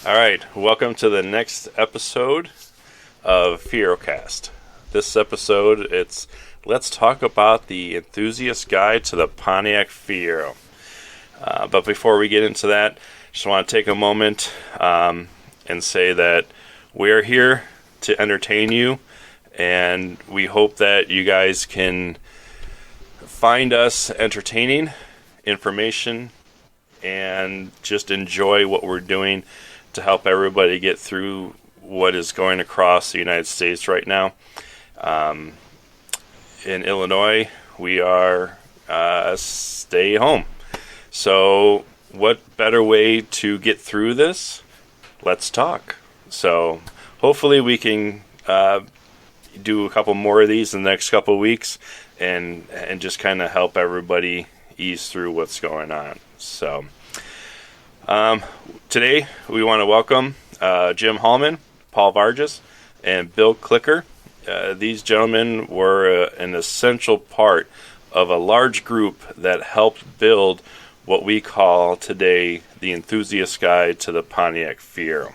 All right, welcome to the next episode of FieroCast. This episode, it's let's talk about the enthusiast guide to the Pontiac Fiero. But before we get into that, just want to take a moment and say that we're here to entertain you, and we hope that you guys can find us entertaining, information, and just enjoy what we're doing to help everybody get through what is going across the United States right now. In Illinois, we are stay home. So what better way to get through this? Let's talk. So hopefully we can do a couple more of these in the next couple of weeks and just kind of help everybody ease through what's going on. So today we want to welcome Jim Hallman, Paul Vargas, and Bill Clicker. These gentlemen were an essential part of a large group that helped build what we call today the Enthusiast Guide to the Pontiac Fiero.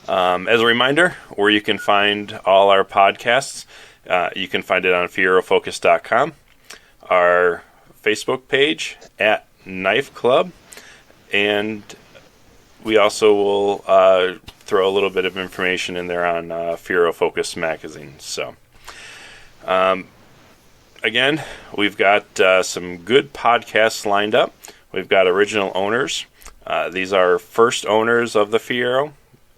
As a reminder, where you can find all our podcasts, you can find it on FieroFocus.com, our Facebook page at N.I.F.E Club, and we also will throw a little bit of information in there on Fiero Focus magazine. So, again, we've got some good podcasts lined up. We've got original owners. These are first owners of the Fiero,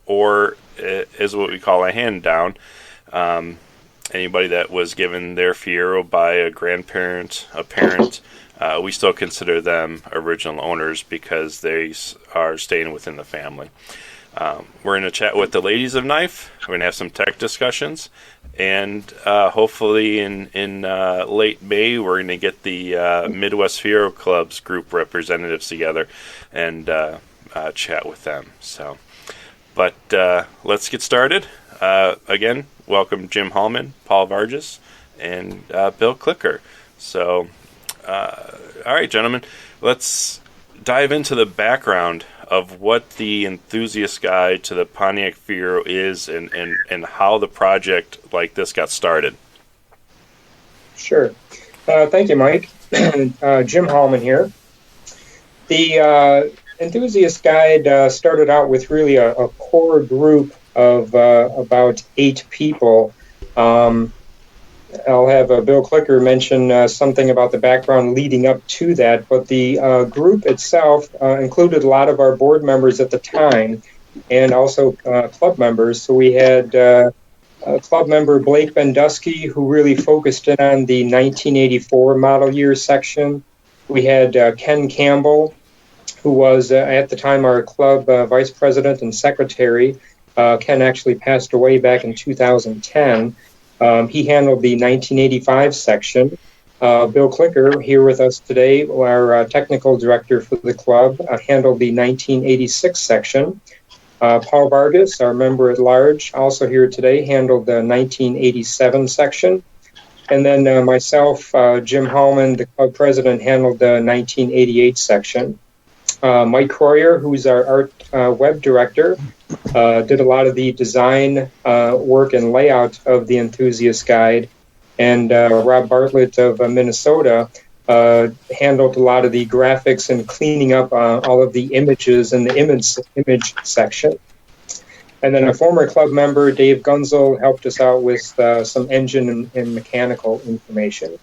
or is what we call a hand down. Anybody that was given their Fiero by a grandparent, a parent, we still consider them original owners because they are staying within the family. We're going to chat with the ladies of N.I.F E. We're going to have some tech discussions, and hopefully in late May we're going to get the Midwest Fiero Club's group representatives together and chat with them. So, but let's get started. Again, welcome Jim Hallman, Paul Vargas, and Bill Clicker. So, all right, gentlemen, let's dive into the background of what the Enthusiast Guide to the Pontiac Fiero is and how the project like this got started. Sure. Thank you, Mike. Jim Hallman here. The Enthusiast Guide started out with really a core group of about 8 people. I'll have Bill Clicker mention something about the background leading up to that, but the group itself included a lot of our board members at the time and also club members. So we had club member Blake Bendusky, who really focused in on the 1984 model year section. We had Ken Campbell, who was at the time our club vice president and secretary. Ken actually passed away back in 2010. He handled the 1985 section. Bill Clicker, here with us today, our technical director for the club, handled the 1986 section. Paul Vargas, our member at large, also here today, handled the 1987 section. And then myself, Jim Hallman, the club president, handled the 1988 section. Mike Croyer, who's our art web director, did a lot of the design work and layout of the Enthusiast Guide, and Rob Bartlett of Minnesota handled a lot of the graphics and cleaning up all of the images in the image section. And then a former club member, Dave Gunzel, helped us out with some engine and mechanical information.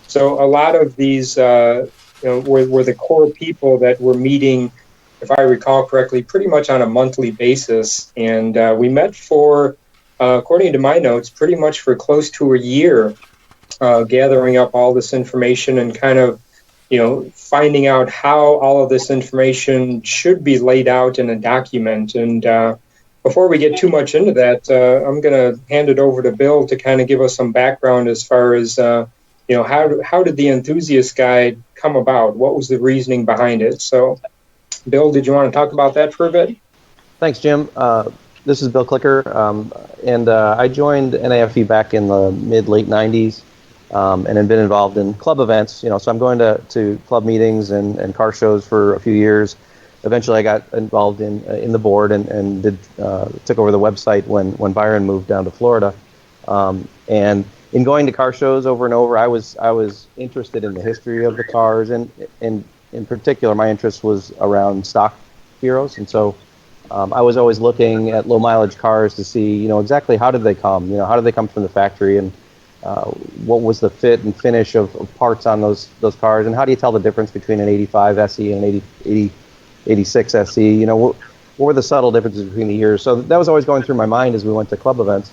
So a lot of these were the core people that were meeting, if I recall correctly, pretty much on a monthly basis. And we met for, according to my notes, pretty much for close to a year, gathering up all this information and kind of, finding out how all of this information should be laid out in a document. And before we get too much into that, I'm going to hand it over to Bill to kind of give us some background as far as, how did the Enthusiast Guide come about? What was the reasoning behind it? So, Bill, did you want to talk about that for a bit? Thanks, Jim. This is Bill Clicker, and I joined N.I.F.E back in the mid-late 90s and have been involved in club events. So I'm going to club meetings and car shows for a few years, eventually I got involved in the board and took over the website when Byron moved down to Florida. And in going to car shows over and over, I was interested in the history of the cars, and in particular, my interest was around stock Fieros, and so I was always looking at low mileage cars to see, exactly how did they come, how did they come from the factory, and what was the fit and finish of parts on those cars, and how do you tell the difference between an 85 SE and an 86 SE? What were the subtle differences between the years? So that was always going through my mind as we went to club events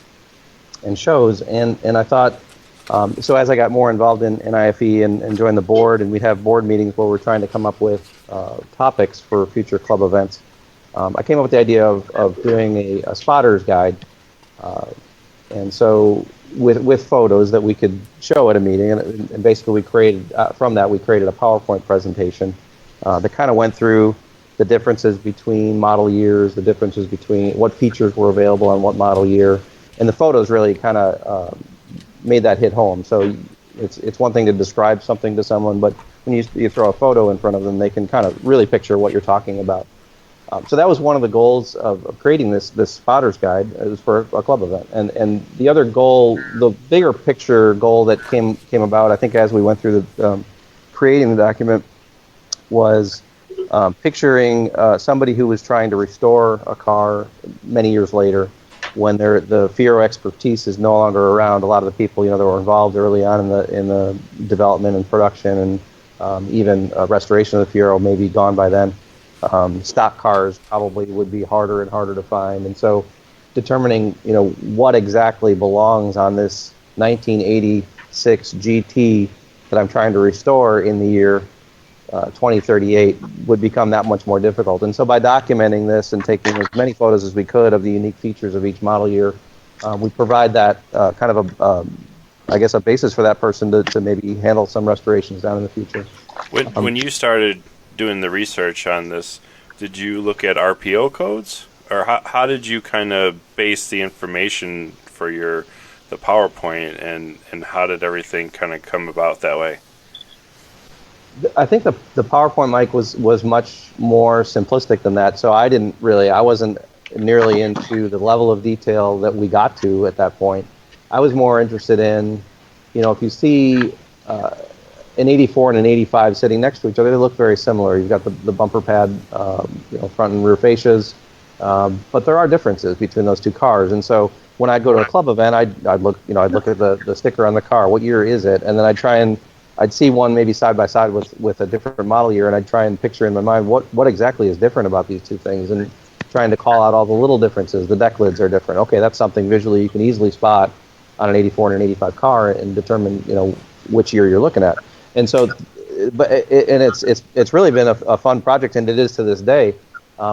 and shows, and I thought, so as I got more involved in N.I.F.E and joined the board, and we'd have board meetings where we're trying to come up with topics for future club events, I came up with the idea of doing a spotter's guide, and so with photos that we could show at a meeting, and basically we created a PowerPoint presentation that kind of went through the differences between model years, the differences between what features were available on what model year, and the photos really kind of made that hit home. So it's one thing to describe something to someone, but when you throw a photo in front of them, they can kind of really picture what you're talking about. So that was one of the goals of creating this spotter's guide. It was for a club event, and the other goal, the bigger picture goal that came about, I think, as we went through the creating the document, was picturing somebody who was trying to restore a car many years later, when the Fiero expertise is no longer around. A lot of the people that were involved early on in the development and production and even restoration of the Fiero may be gone by then. Stock cars probably would be harder and harder to find, and so determining what exactly belongs on this 1986 GT that I'm trying to restore in the year 2038 would become that much more difficult. And so by documenting this and taking as many photos as we could of the unique features of each model year, we provide that kind of a basis for that person to maybe handle some restorations down in the future. When you started doing the research on this, did you look at RPO codes, or how did you kind of base the information for the PowerPoint, and how did everything kind of come about that way? I think the PowerPoint, Mike, was much more simplistic than that. So I wasn't nearly into the level of detail that we got to at that point. I was more interested in, if you see an 84 and an 85 sitting next to each other, they look very similar. You've got the bumper pad, front and rear fascias, but there are differences between those two cars. And so when I go to a club event, I'd look at the sticker on the car. What year is it? And then I'd see one maybe side by side with a different model year, and I'd try and picture in my mind what exactly is different about these two things, and trying to call out all the little differences. The deck lids are different. Okay, that's something visually you can easily spot on an 84 and an 85 car and determine which year you're looking at. And so, it's really been a fun project, and it is to this day.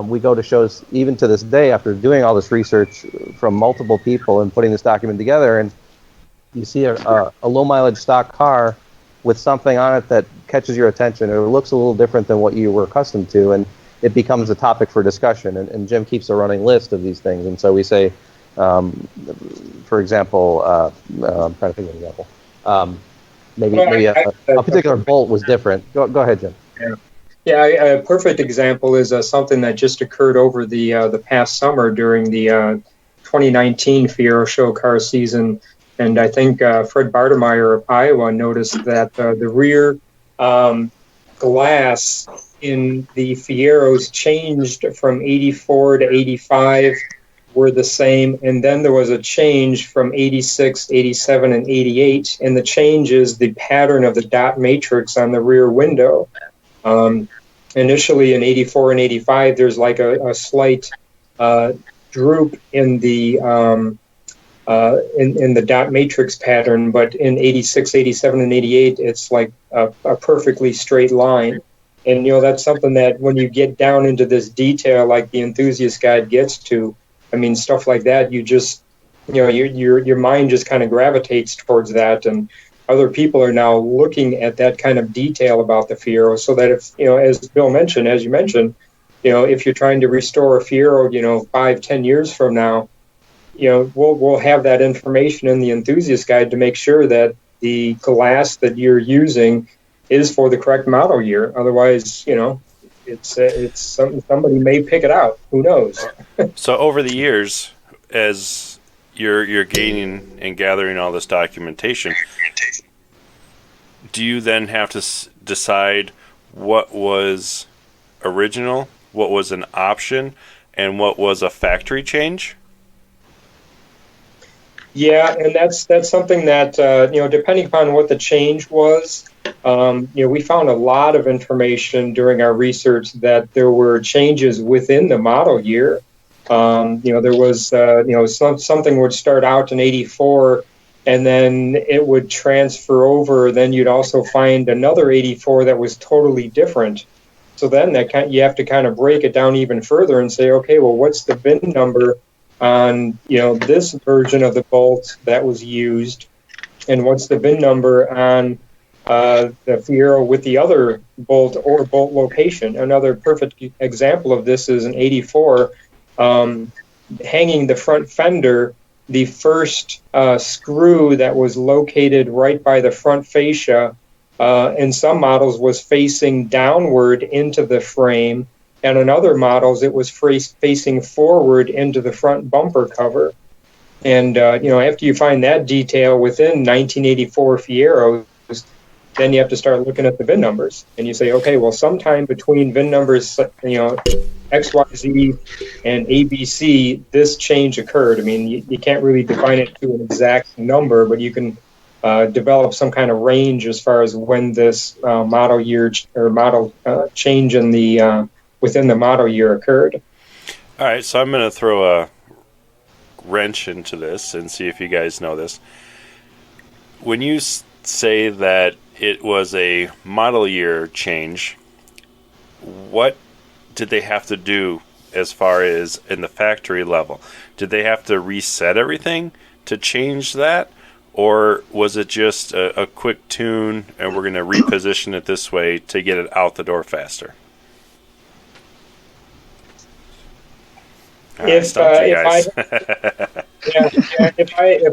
We go to shows even to this day after doing all this research from multiple people and putting this document together, and you see a low mileage stock car with something on it that catches your attention, or looks a little different than what you were accustomed to, and it becomes a topic for discussion. And Jim keeps a running list of these things, and so we say, for example, I'm trying to think of an example. Maybe a particular bolt was different. Go ahead, Jim. Yeah, a perfect example is something that just occurred over the past summer during the 2019 Fiero show car season. And I think Fred Bartemeyer of Iowa noticed that the rear glass in the Fieros changed from 84 to 85 were the same, and then there was a change from 86, 87, and 88, and the change is the pattern of the dot matrix on the rear window. Initially in 84 and 85, there's like a slight droop in the in the dot matrix pattern, but in 86, 87, and 88, it's like a perfectly straight line. And that's something that when you get down into this detail, like the enthusiast guide gets to, I mean, stuff like that, you just, your mind just kind of gravitates towards that, and other people are now looking at that kind of detail about the Fiero, so that if, as you mentioned, if you're trying to restore a Fiero, 5-10 years from now, we'll have that information in the enthusiast guide to make sure that the glass that you're using is for the correct model year. Otherwise, somebody may pick it out. Who knows? So over the years, as you're gaining and gathering all this documentation, do you then have to decide what was original, what was an option, and what was a factory change? Yeah, and that's something that depending upon what the change was, we found a lot of information during our research that there were changes within the model year. There was something would start out in '84, and then it would transfer over. Then you'd also find another '84 that was totally different. So then you have to kind of break it down even further and say, okay, well, what's the VIN number on this version of the bolt that was used, and what's the VIN number on the Fiero with the other bolt or bolt location? Another perfect example of this is an '84, hanging the front fender. The first screw that was located right by the front fascia in some models was facing downward into the frame, and in other models it was facing forward into the front bumper cover. And after you find that detail within 1984 Fieros, then you have to start looking at the VIN numbers, and you say, okay, well, sometime between VIN numbers XYZ and ABC, this change occurred. I mean, you can't really define it to an exact number, but you can develop some kind of range as far as when this model year or model change in the within the model year occurred. All right, so I'm going to throw a wrench into this and see if you guys know this. When you say that it was a model year change, what did they have to do as far as in the factory level? Did they have to reset everything to change that? Or was it just a quick tune and we're going to reposition it this way to get it out the door faster? If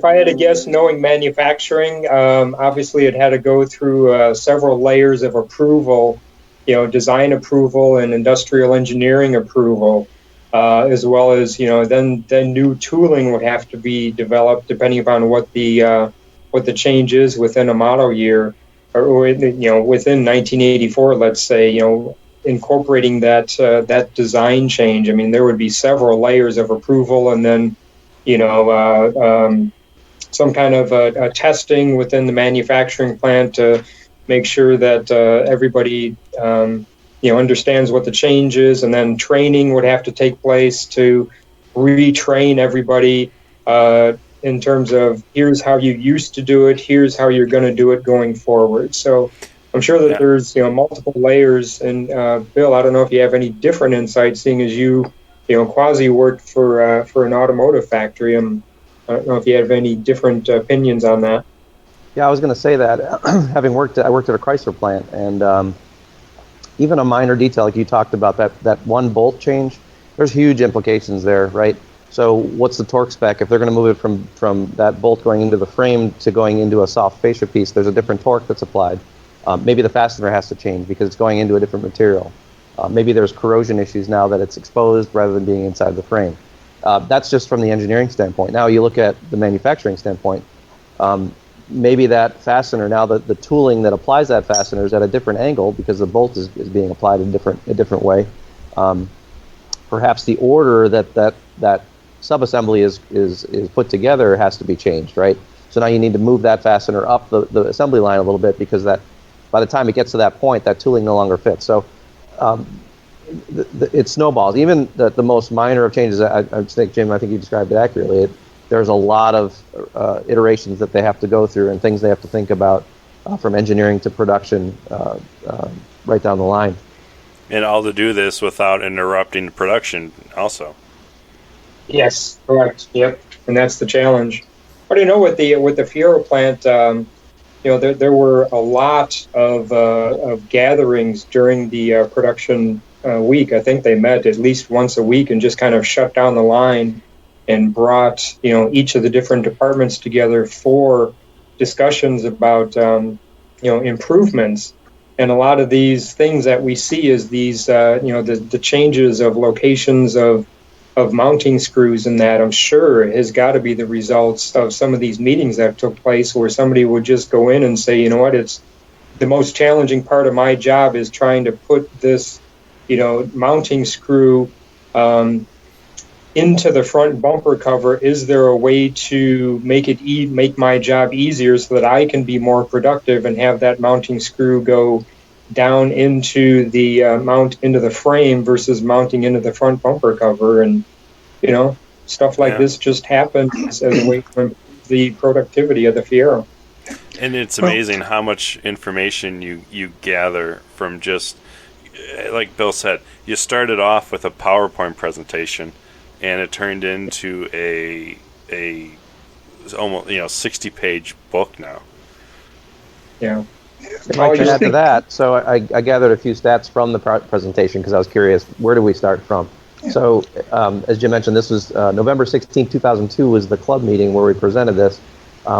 I had to guess, knowing manufacturing, obviously it had to go through several layers of approval, design approval and industrial engineering approval, as well as then new tooling would have to be developed depending upon what the change is within a model year, or within 1984, let's say, incorporating that design change. I mean, there would be several layers of approval, and then some kind of a testing within the manufacturing plant to make sure that everybody understands what the change is, and then training would have to take place to retrain everybody in terms of here's how you used to do it, here's how you're going to do it going forward. So I'm sure that there's multiple layers. And Bill, I don't know if you have any different insights, seeing as you quasi worked for an automotive factory. I don't know if you have any different opinions on that. Yeah, I was going to say that I worked at a Chrysler plant, and even a minor detail like you talked about, that one bolt change, there's huge implications there, right? So what's the torque spec? If they're going to move it from that bolt going into the frame to going into a soft fascia piece, there's a different torque that's applied. Maybe the fastener has to change because it's going into a different material. Maybe there's corrosion issues now that it's exposed rather than being inside the frame. That's just from the engineering standpoint. Now you look at the manufacturing standpoint. Maybe that fastener, now the tooling that applies that fastener is at a different angle because the bolt is being applied in a different way. Perhaps the order that subassembly is put together has to be changed, right? So now you need to move that fastener up the assembly line a little bit because that by the time it gets to that point, that tooling no longer fits. So it snowballs. Even the most minor of changes, I think, Jim, I think you described it accurately. There's a lot of iterations that they have to go through and things they have to think about from engineering to production right down the line. And all to do this without interrupting production also. Yes, correct. Yep, and that's the challenge. But with the Fiero plant, there were a lot of gatherings during the production week. I think they met at least once a week and just kind of shut down the line and brought each of the different departments together for discussions about improvements. And a lot of these things that we see is these, the changes of locations of mounting screws and that, I'm sure has got to be the results of some of these meetings that took place where somebody would just go in and say, you know what, it's the most challenging part of my job is trying to put this, mounting screw into the front bumper cover. Is there a way to make my job easier so that I can be more productive and have that mounting screw go down into the mount into the frame versus mounting into the front bumper cover? And stuff like this just happens as a way to improve the productivity of the Fiero. And it's amazing how much information you gather from just, like Bill said, you started off with a PowerPoint presentation, and it turned into a almost 60-page book now. Yeah. I'd add to that. So I gathered a few stats from the presentation because I was curious, where do we start from? So as Jim mentioned, this was November 16, 2002 was the club meeting where we presented this.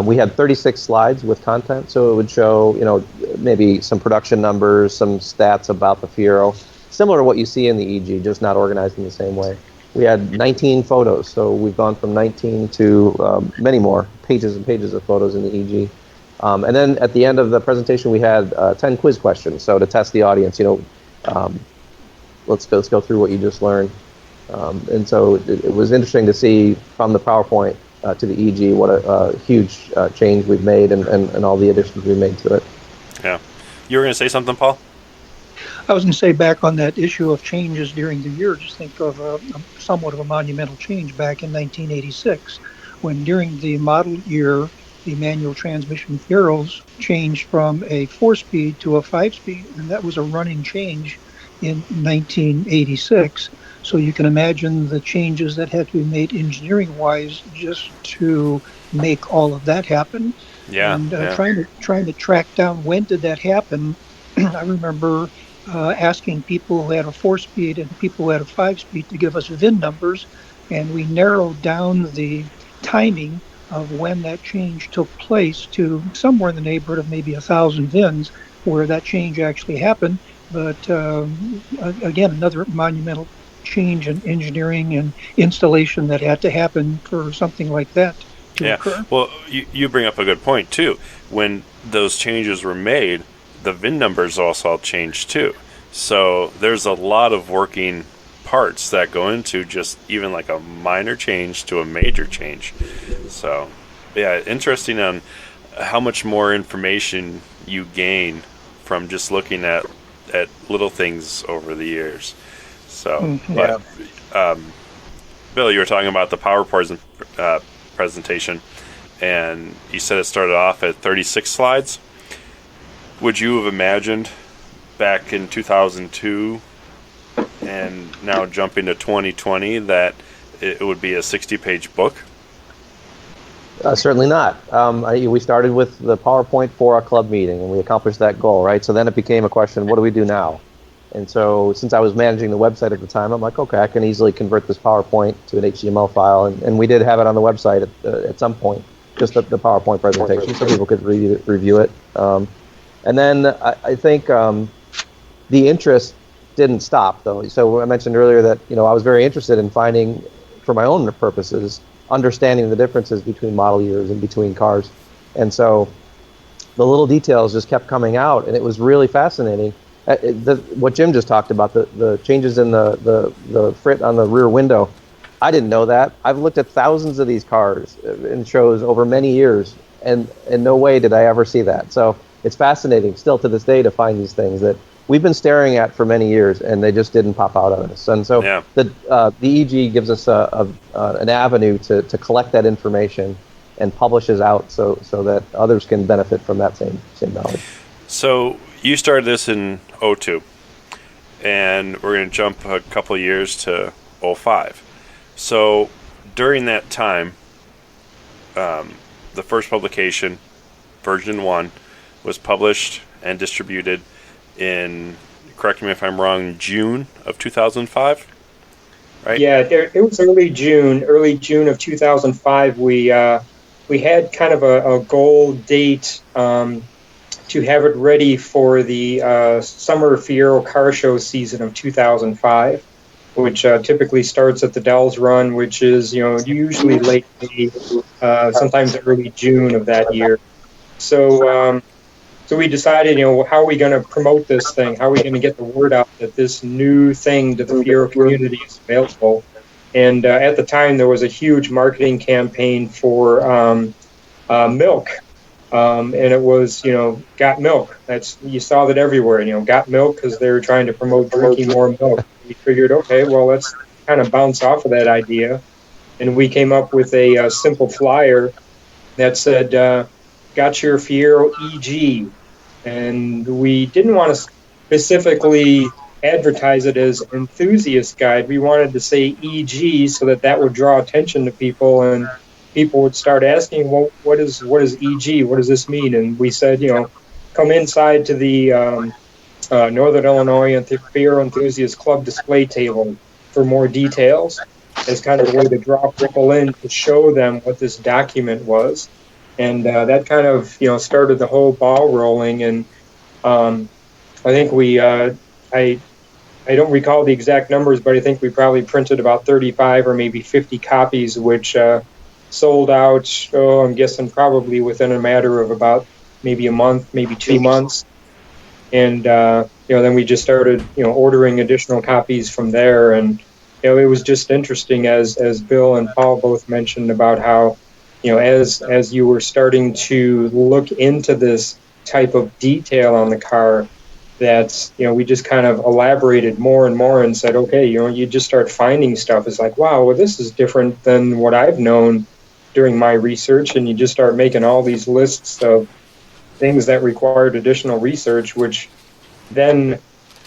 We had 36 slides with content, so it would show, maybe some production numbers, some stats about the Fiero, similar to what you see in the EG, just not organized in the same way. We had 19 photos, so we've gone from 19 to many more pages and pages of photos in the EG. And then at the end of the presentation, we had 10 quiz questions. So to test the audience, let's go through what you just learned. And so it was interesting to see from the PowerPoint to the EG what a huge change we've made and all the additions we made to it. Yeah. You were going to say something, Paul? I was going to say, back on that issue of changes during the year, just think of somewhat of a monumental change back in 1986, when during the model year, the manual transmission Fieros changed from a 4-speed to a 5-speed, and that was a running change in 1986. So you can imagine the changes that had to be made engineering-wise just to make all of that happen. Yeah. And trying to track down when did that happen. I remember asking people who had a 4-speed and people who had a 5-speed to give us VIN numbers, and we narrowed down the timing of when that change took place to somewhere in the neighborhood of maybe 1,000 VINs where that change actually happened. But again, another monumental change in engineering and installation that had to happen for something like that to occur. Well, you bring up a good point too. When those changes were made, the VIN numbers also changed too. So there's a lot of working parts that go into just even like a minor change to a major change. So yeah, interesting on how much more information you gain from just looking at little things over the years. So Bill, you were talking about the PowerPoint presentation, and you said it started off at 36 slides. Would you have imagined back in 2002 and now jumping to 2020 that it would be a 60-page book? Certainly not. We started with the PowerPoint for a club meeting, and we accomplished that goal, right? So then it became a question, what do we do now? And so since I was managing the website at the time, I'm like, okay, I can easily convert this PowerPoint to an HTML file. And we did have it on the website at some point, just the PowerPoint presentation, so people could review it. And then I think the interest didn't stop, though. So I mentioned earlier that I was very interested in finding, for my own purposes, understanding the differences between model years and between cars. And so the little details just kept coming out, and it was really fascinating. What Jim just talked about, the changes in the frit on the rear window, I didn't know that. I've looked at thousands of these cars in shows over many years, and in no way did I ever see that. So it's fascinating still to this day to find these things that we've been staring at for many years, and they just didn't pop out at us. And so the EG gives us an avenue to collect that information and publishes out so that others can benefit from that same knowledge. So you started this in 2002, and we're going to jump a couple of years to 2005. So during that time, the first publication, version 1, was published and distributed in, correct me if I'm wrong, June of 2005, right? Yeah, it was early June of 2005. We had kind of a goal date to have it ready for the summer Fiero car show season of 2005, which typically starts at the Dells Run, which is usually late May, sometimes early June of that year. So we decided, how are we going to promote this thing? How are we going to get the word out that this new thing to the Fiero community is available? And at the time, there was a huge marketing campaign for milk. And it was, got milk. You saw that everywhere, got milk, because they were trying to promote drinking more milk. We figured, okay, well, let's kind of bounce off of that idea. And we came up with a simple flyer that said, got your Fiero EG. And we didn't want to specifically advertise it as enthusiast guide. We wanted to say EG so that would draw attention to people, and people would start asking, well, what is EG? What does this mean? And we said, come inside to the Northern Illinois Fiero Enthusiast Club display table for more details, as kind of a way to draw people in to show them what this document was. And that kind of, started the whole ball rolling. And I think I don't recall the exact numbers, but I think we probably printed about 35 or maybe 50 copies, which sold out, I'm guessing probably within a matter of about maybe a month, maybe 2 months. And, then we just started, ordering additional copies from there. And, it was just interesting, as Bill and Paul both mentioned, about how, as you were starting to look into this type of detail on the car, that, we just kind of elaborated more and more and said, okay, you just start finding stuff. It's like, wow, well, this is different than what I've known during my research. And you just start making all these lists of things that required additional research, which then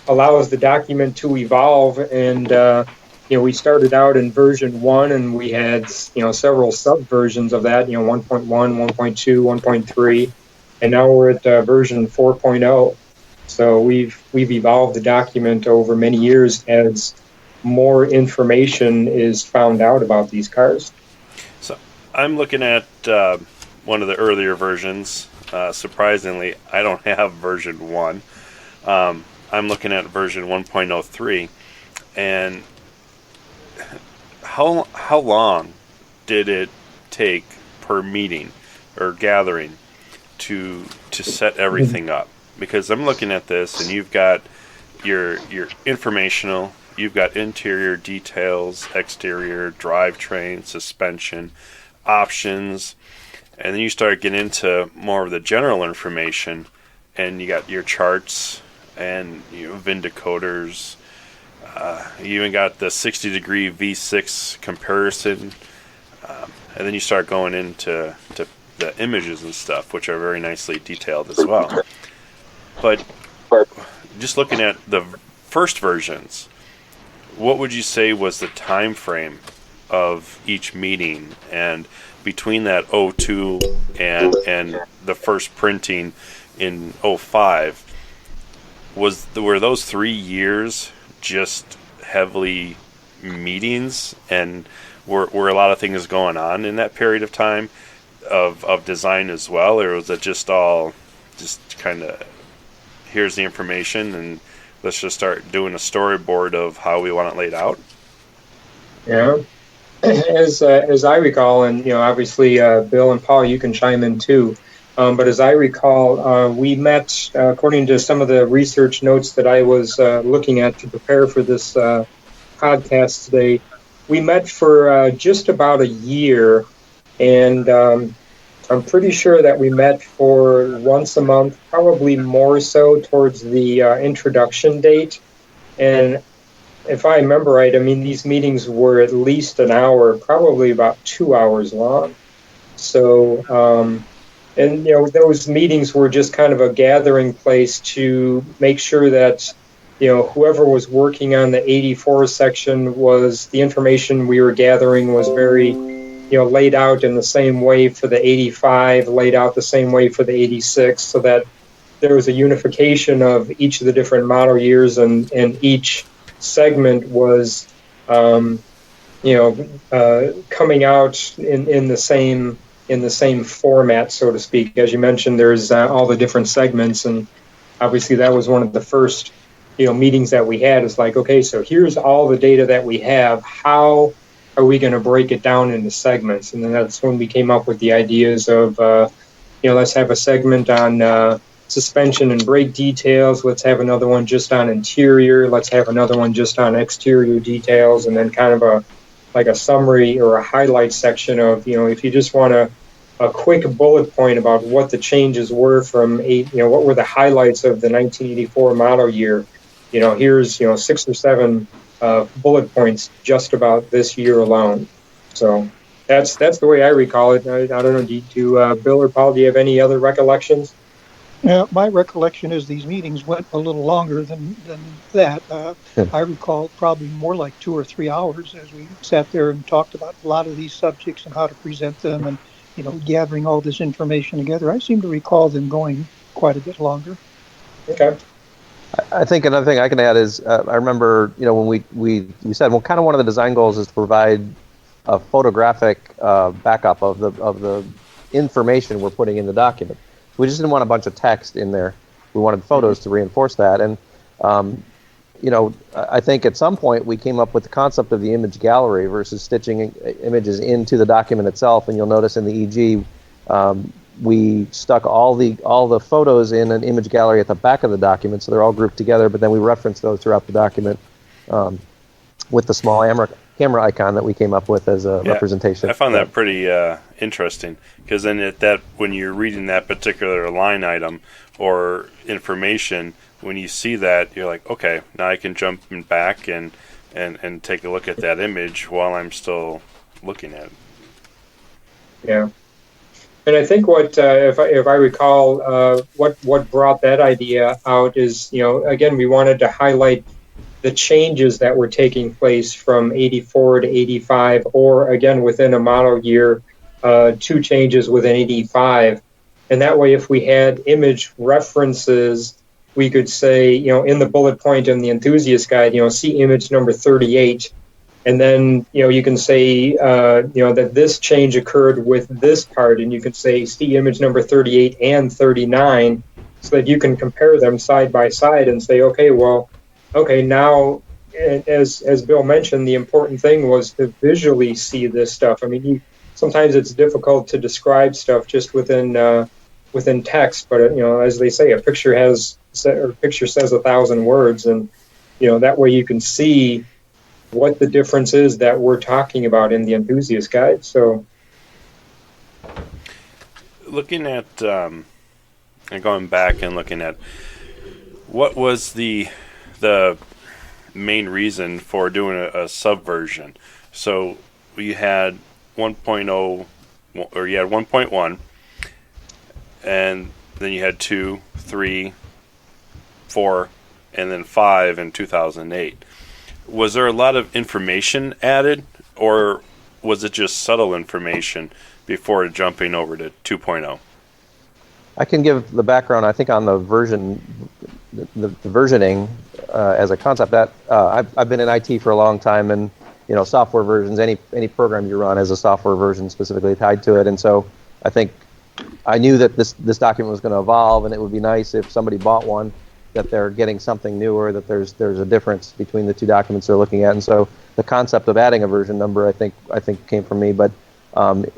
allows the document to evolve. And, we started out in version 1, and we had, several sub-versions of that, 1.1, 1.2, 1.3, and now we're at version 4.0. So we've evolved the document over many years as more information is found out about these cars. So I'm looking at one of the earlier versions. Surprisingly, I don't have version 1. I'm looking at version 1.03, and how long did it take per meeting or gathering to set everything up? Because I'm looking at this, and you've got your informational, you've got interior details, exterior, drivetrain, suspension, options, and then you start getting into more of the general information, and you got your charts and VIN decoders. You even got the 60-degree V6 comparison, and then you start going into the images and stuff, which are very nicely detailed as well. But just looking at the first versions, what would you say was the time frame of each meeting? And between that 02 and the first printing in 05, were those 3 years just heavily meetings, and were a lot of things going on in that period of time of design as well, or was it just all just kind of, here's the information and let's just start doing a storyboard of how we want it laid out? Yeah, as I recall, and obviously Bill and Paul, you can chime in too. But as I recall, we met, according to some of the research notes that I was looking at to prepare for this podcast today, we met for just about a year, and I'm pretty sure that we met for once a month, probably more so towards the introduction date. And if I remember right, these meetings were at least an hour, probably about 2 hours long. So, and those meetings were just kind of a gathering place to make sure that whoever was working on the 84 section was, the information we were gathering was very laid out in the same way for the 85, laid out the same way for the 86, so that there was a unification of each of the different model years, and each segment was coming out in the same in the same format, so to speak. As you mentioned, there's all the different segments, and obviously that was one of the first meetings that we had. Is like, okay, so here's all the data that we have. How are we going to break it down into segments? And then that's when we came up with the ideas of, let's have a segment on suspension and brake details. Let's have another one just on interior. Let's have another one just on exterior details, and then kind of a summary or a highlight section of, if you just want a quick bullet point about what the changes were from what were the highlights of the 1984 model year. Here's 6 or 7 bullet points just about this year alone. So that's the way I recall it. I don't know. Do Bill or Paul? Do you have any other recollections? Yeah, my recollection is these meetings went a little longer than that. I recall probably more like 2 or 3 hours as we sat there and talked about a lot of these subjects and how to present them, and gathering all this information together. I seem to recall them going quite a bit longer. Okay. I think another thing I can add is I remember when we said, well, kind of one of the design goals is to provide a photographic backup of the information we're putting in the document. We just didn't want a bunch of text in there. We wanted photos to reinforce that. And I think at some point we came up with the concept of the image gallery versus stitching images into the document itself. And you'll notice in the EG, we stuck all the photos in an image gallery at the back of the document, so they're all grouped together. But then we reference those throughout the document with the small camera icon that we came up with as a representation. I found that pretty interesting, because then when you're reading that particular line item or information, when you see that, you're like, okay, now I can jump back and take a look at that image while I'm still looking at it. Yeah. And I think what, if I recall, what brought that idea out is, again, we wanted to highlight the changes that were taking place from 84 to 85, or again, within a model year, 2 changes within 85. And that way, if we had image references, we could say, in the bullet point in the enthusiast guide, see image number 38. And then, you can say, that this change occurred with this part, and you can say, see image number 38 and 39, so that you can compare them side by side and say, okay, now, as Bill mentioned, the important thing was to visually see this stuff. I mean, sometimes it's difficult to describe stuff just within text, but as they say, a picture says 1,000 words, and that way you can see what the difference is that we're talking about in the enthusiast guide. So, looking at and going back and looking at what was the main reason for doing a subversion. So we had 1.0, or you had 1.1, and then you had 2, 3, 4, and then 5 in 2008. Was there a lot of information added, or was it just subtle information before jumping over to 2.0? I can give the background, I think, on the versioning as a concept. That I've been in IT for a long time, and software versions, any program you run has a software version specifically tied to it. And so I think I knew that this document was going to evolve, and it would be nice if somebody bought one that they're getting something newer, that there's a difference between the 2 documents they're looking at. And so the concept of adding a version number, I think came from me, but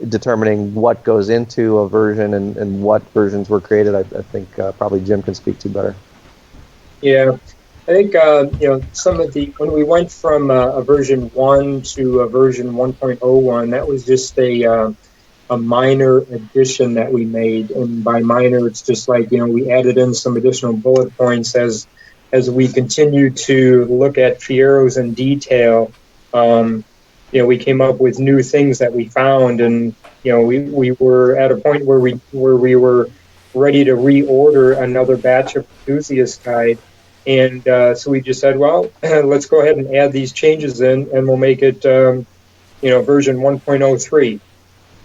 determining what goes into a version and what versions were created, I think probably Jim can speak to better. Yeah, I think some of when we went from a version 1 to a version 1.01, that was just a minor addition that we made, and by minor, it's just like we added in some additional bullet points as we continue to look at Fieros in detail. We came up with new things that we found, and we were at a point where we were ready to reorder another batch of enthusiast guide, and so we just said, well, let's go ahead and add these changes in, and we'll make it version 1.03.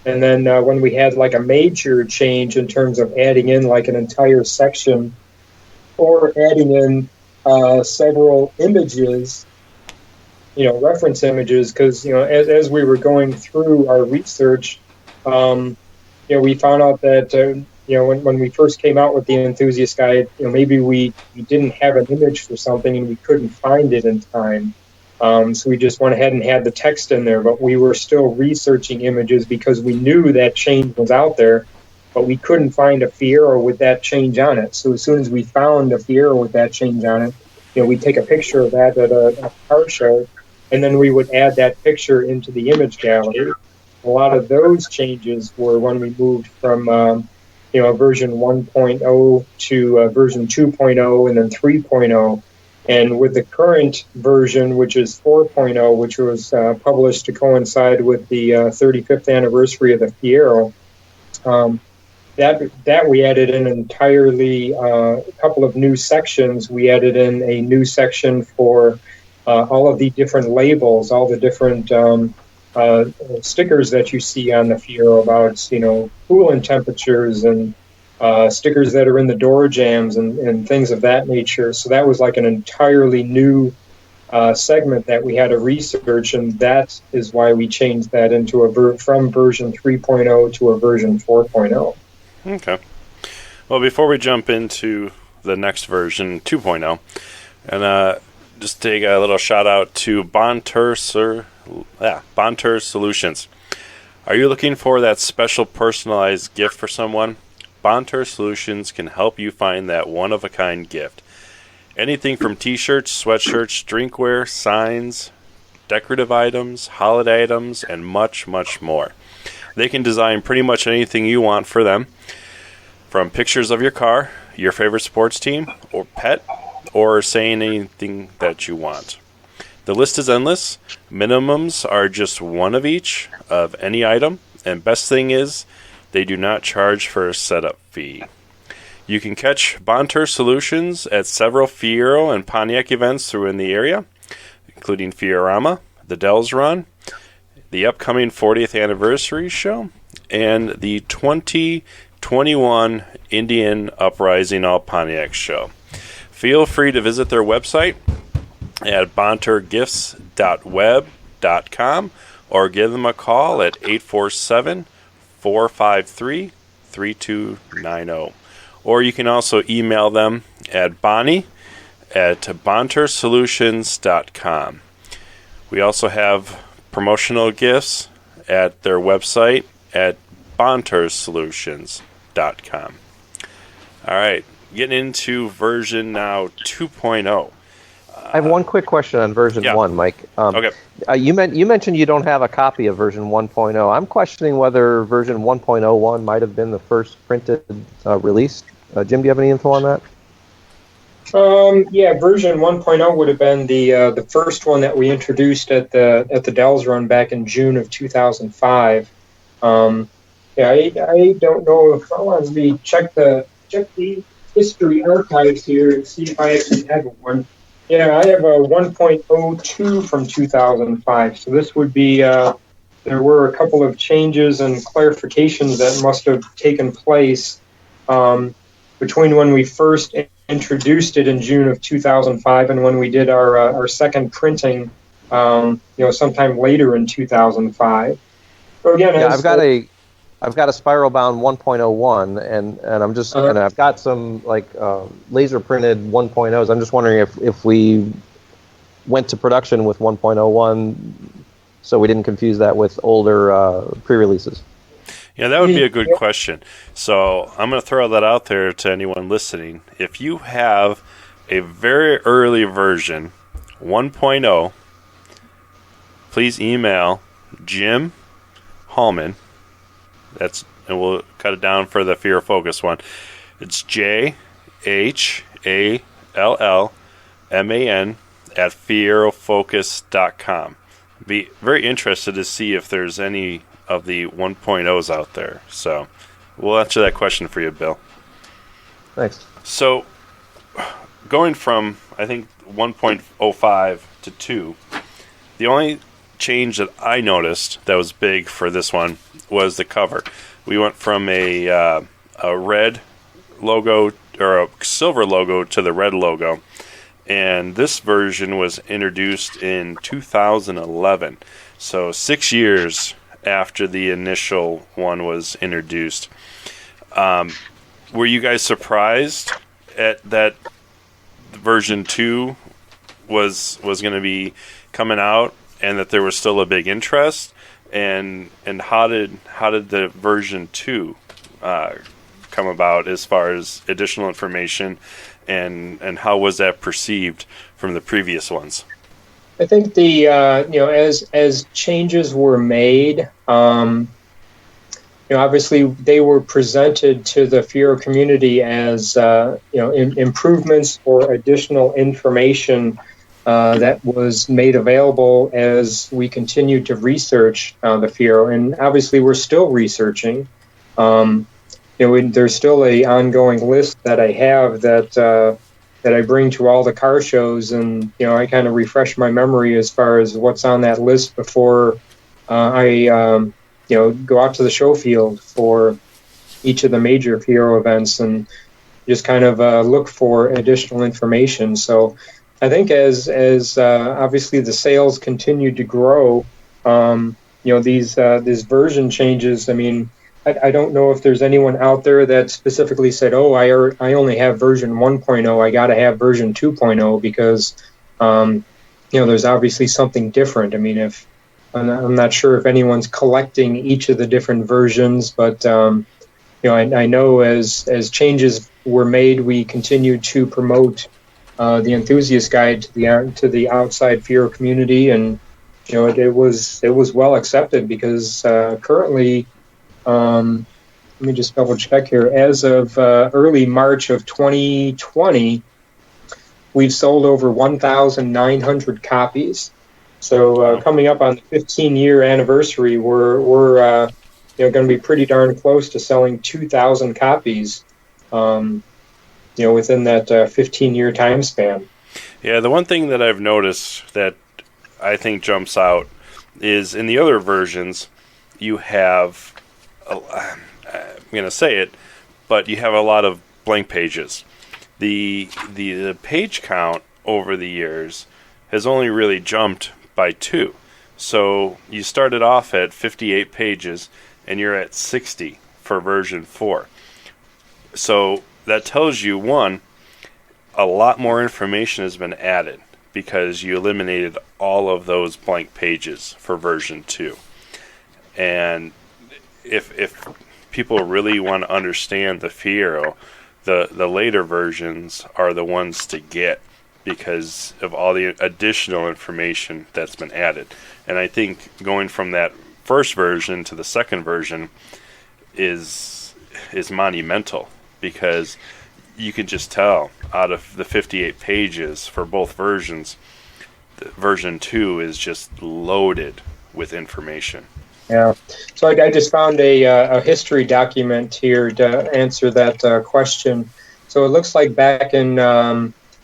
And then when we had like a major change in terms of adding in like an entire section or adding in several images, reference images, because, as we were going through our research, we found out that when we first came out with the enthusiast guide, maybe we didn't have an image for something and we couldn't find it in time. So we just went ahead and had the text in there, but we were still researching images because we knew that change was out there, but we couldn't find a Fiero with that change on it. So as soon as we found a Fiero with that change on it, we'd take a picture of that at a car show, and then we would add that picture into the image gallery. A lot of those changes were when we moved from version 1.0 to version 2.0 and then 3.0. And with the current version, which is 4.0, which was published to coincide with the 35th anniversary of the Fiero, that we added in entirely a couple of new sections. We added in a new section for all of the different labels, all the different stickers that you see on the Fiero about, coolant temperatures and stickers that are in the door jams and things of that nature. So that was like an entirely new segment that we had to research, and that is why we changed that into from version 3.0 to a version 4.0. Okay. Well, before we jump into the next version, 2.0, and just take a little shout out to Bontur Solutions. Are you looking for that special personalized gift for someone? Bontur Solutions can help you find that one-of-a-kind gift. Anything from t-shirts, sweatshirts, drinkware, signs, decorative items, holiday items, and much, much more. They can design pretty much anything you want for them, from pictures of your car, your favorite sports team, or pet, or saying anything that you want. The list is endless. Minimums are just one of each of any item, and best thing is, they do not charge for a setup fee. You can catch Bontur Solutions at several Fiero and Pontiac events throughout the area, including Fiorama, the Dells Run, the upcoming 40th anniversary show, and the 2021 Indian Uprising All Pontiac show. Feel free to visit their website at bonturgifts.web.com or give them a call at 847-453-3290. Or you can also email them at bonnie@bontursolutions.com. We also have promotional gifts at their website at bontursolutions.com. All right, getting into version now 2.0. I have one quick question on version 1, Mike. Okay. You mentioned you don't have a copy of version 1.0. I'm questioning whether version 1.01 might have been the first printed release. Jim, do you have any info on that? Yeah, version 1.0 would have been the first one that we introduced at the Dells Run back in June of 2005. I don't know if I want to check the history archives here and see if I actually have one. Yeah, I have a 1.02 from 2005. So this would be there were a couple of changes and clarifications that must have taken place between when we first introduced it in June of 2005 and when we did our second printing, sometime later in 2005. So again, I've got a spiral bound 1.01, and I'm just and I've got some laser printed 1.0s. I'm just wondering if we went to production with 1.01, so we didn't confuse that with older pre-releases. Yeah, that would be a good question. So I'm going to throw that out there to anyone listening. If you have a very early version, 1.0, please email Jim Hallman. And we'll cut it down for the Fiero Focus one. It's JHALLMAN@FieroFocus.com. Be very interested to see if there's any of the 1.0s out there. So we'll answer that question for you, Bill. Thanks. So going from, I think, 1.05 to 2, the only change that I noticed that was big for this one was the cover. We went from a red logo or a silver logo to the red logo, and this version was introduced in 2011. So 6 years after the initial one was introduced. Were you guys surprised at that version 2 was going to be coming out, and that there was still a big interest? And how did the version 2 come about as far as additional information, and how was that perceived from the previous ones? I think the as changes were made, obviously they were presented to the Fiero community as improvements or additional information that was made available as we continued to research the Fiero, and obviously we're still researching. There's still a ongoing list that I have that I bring to all the car shows, and I kind of refresh my memory as far as what's on that list before I go out to the show field for each of the major Fiero events, and just kind of look for additional information. So I think as obviously the sales continued to grow, these version changes. I mean, I don't know if there's anyone out there that specifically said, "Oh, I only have version 1.0. I got to have version 2.0 because there's obviously something different." I mean, if I'm not sure if anyone's collecting each of the different versions, but I know as changes were made, we continued to promote the enthusiast guide to the outside Fiero community, and it was well accepted because currently. Let me just double check here. As of early March of 2020, we've sold over 1,900 copies. So coming up on the 15-year anniversary, we're going to be pretty darn close to selling 2,000 copies. Within that 15-year time span. Yeah, the one thing that I've noticed that I think jumps out is in the other versions, you have. I'm going to say it, but you have a lot of blank pages. The page count over the years has only really jumped by 2. So you started off at 58 pages, and you're at 60 for version 4. So that tells you, one, a lot more information has been added because you eliminated all of those blank pages for version 2. And if people really want to understand the Fiero, the later versions are the ones to get because of all the additional information that's been added. And I think going from that first version to the second version is monumental, because you can just tell out of the 58 pages for both versions, version 2 is just loaded with information. Yeah. So I just found a history document here to answer that question. So it looks like back in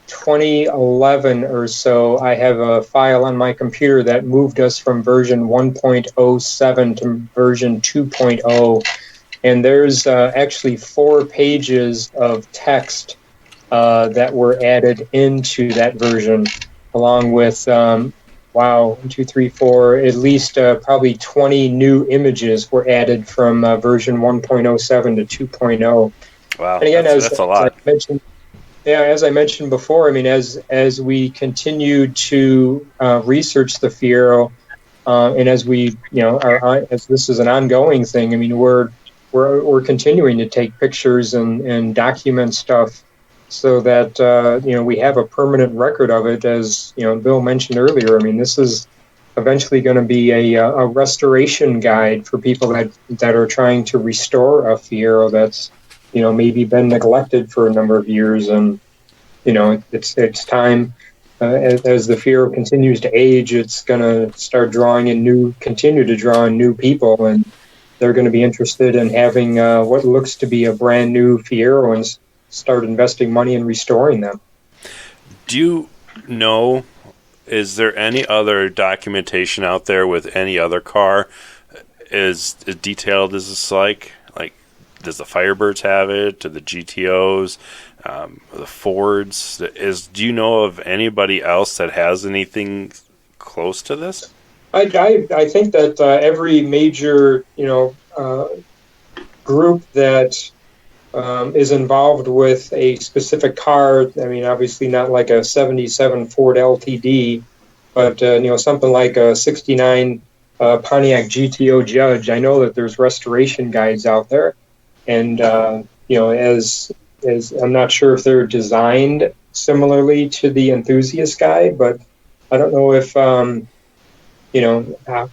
2011 or so, I have a file on my computer that moved us from version 1.07 to version 2.0. And there's actually 4 pages of text that were added into that version, along with 1, 2, 3, 4, at least probably 20 new images were added from version 1.07 to 2.0. Wow, and again, that's a lot. As I mentioned before, I mean, as we continue to research the Fiero, and as we, as this is an ongoing thing, I mean, we're continuing to take pictures and document stuff so that we have a permanent record of it. As Bill mentioned earlier, I mean, this is eventually going to be a restoration guide for people that are trying to restore a Fiero that's maybe been neglected for a number of years, and it's time. As the Fiero continues to age, it's going to start continue to draw in new people, and they're going to be interested in having what looks to be a brand new Fiero and start investing money in restoring them. Do you know, is there any other documentation out there with any other car as detailed as this? Like, does the Firebirds have it? Do the GTOs, the Fords? Do you know of anybody else that has anything close to this? I think that every major group that is involved with a specific car. I mean, obviously not like a '77 Ford LTD, but something like a '69 Pontiac GTO Judge. I know that there's restoration guides out there, and as I'm not sure if they're designed similarly to the enthusiast guide, but I don't know if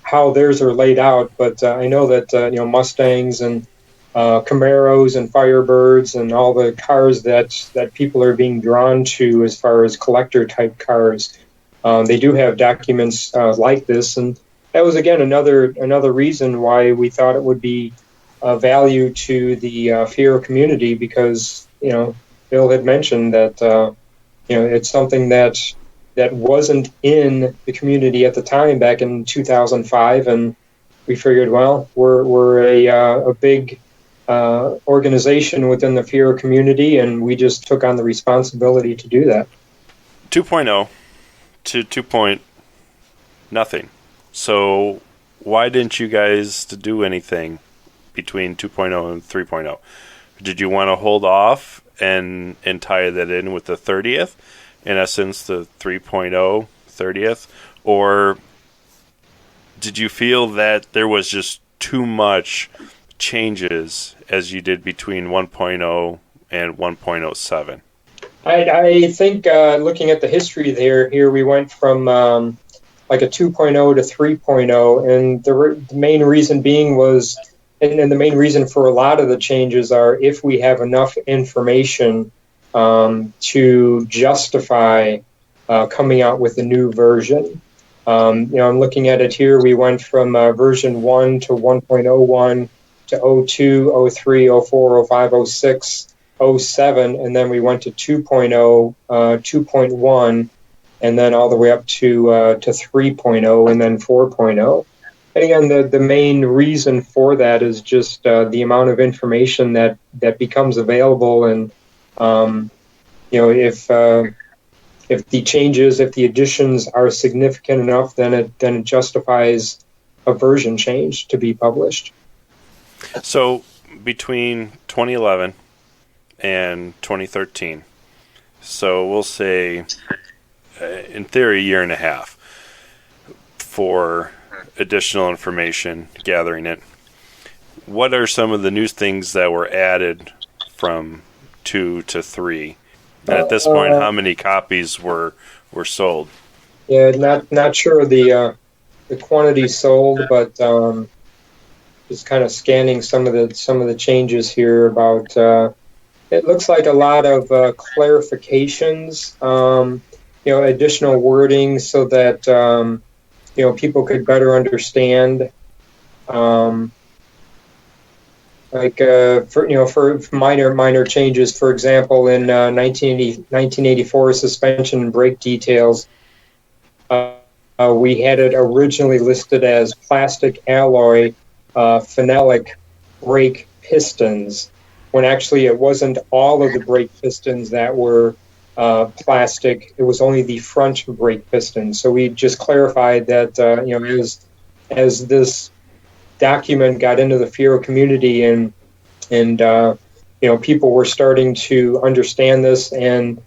how theirs are laid out. But I know that Mustangs and Camaros and Firebirds and all the cars that people are being drawn to as far as collector type cars, they do have documents like this, and that was again another reason why we thought it would be of value to the Fiero community, because Bill had mentioned that it's something that wasn't in the community at the time back in 2005, and we figured, well, we're a big organization within the Fiero community, and we just took on the responsibility to do that. 2.0 to 2. Nothing. So why didn't you guys do anything between 2.0 and 3.0? Did you want to hold off and tie that in with the 30th? In essence, the 3.0 30th? Or did you feel that there was just too much changes as you did between 1.0 and 1.07? I think looking at the history here we went from like a 2.0 to 3.0, and the main reason being was, and the main reason for a lot of the changes are if we have enough information to justify coming out with a new version. I'm looking at it here. We went from version 1 to 1.01 to 02, 03, 04, 05, 06, 07, and then we went to 2.0, 2.1, and then all the way up to 3.0 and then 4.0. And again, the main reason for that is just the amount of information that becomes available, and if the changes, if the additions are significant enough, then it justifies a version change to be published. So between 2011 and 2013, so we'll say, in theory, a year and a half for additional information, gathering it. What are some of the new things that were added from 2 to 3? And at this point, how many copies were sold? Yeah, not sure the quantity sold, but just kind of scanning some of the changes here about. It looks like a lot of clarifications, additional wording so that people could better understand. For minor changes, for example, in 1984 suspension and brake details, we had it originally listed as plastic alloy phenolic brake pistons, when actually it wasn't all of the brake pistons that were plastic. It was only the front brake piston. So we just clarified that as this document got into the Fiero community and people were starting to understand this, and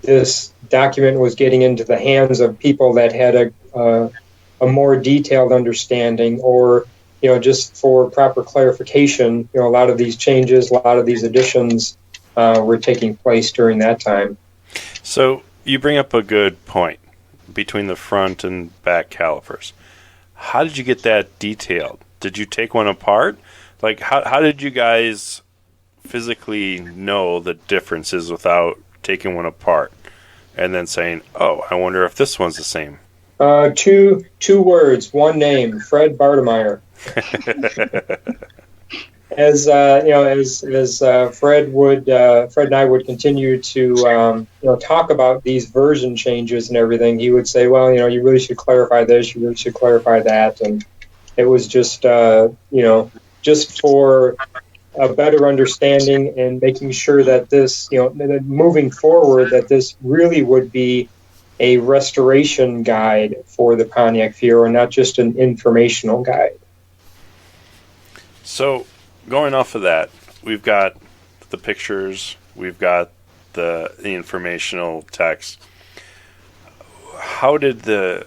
this document was getting into the hands of people that had a more detailed understanding, or just for proper clarification, a lot of these changes, a lot of these additions were taking place during that time. So you bring up a good point between the front and back calipers. How did you get that detailed? Did you take one apart? Like, how did you guys physically know the differences without taking one apart and then saying, oh, I wonder if this one's the same? Two words, one name, Fred Bartemeyer. As Fred and I would continue to talk about these version changes and everything, he would say, well, you really should clarify this, you really should clarify that, and it was just just for a better understanding and making sure that this, moving forward, that this really would be a restoration guide for the Pontiac Fiero, not just an informational guide. So, going off of that, we've got the pictures, we've got the informational text. How did the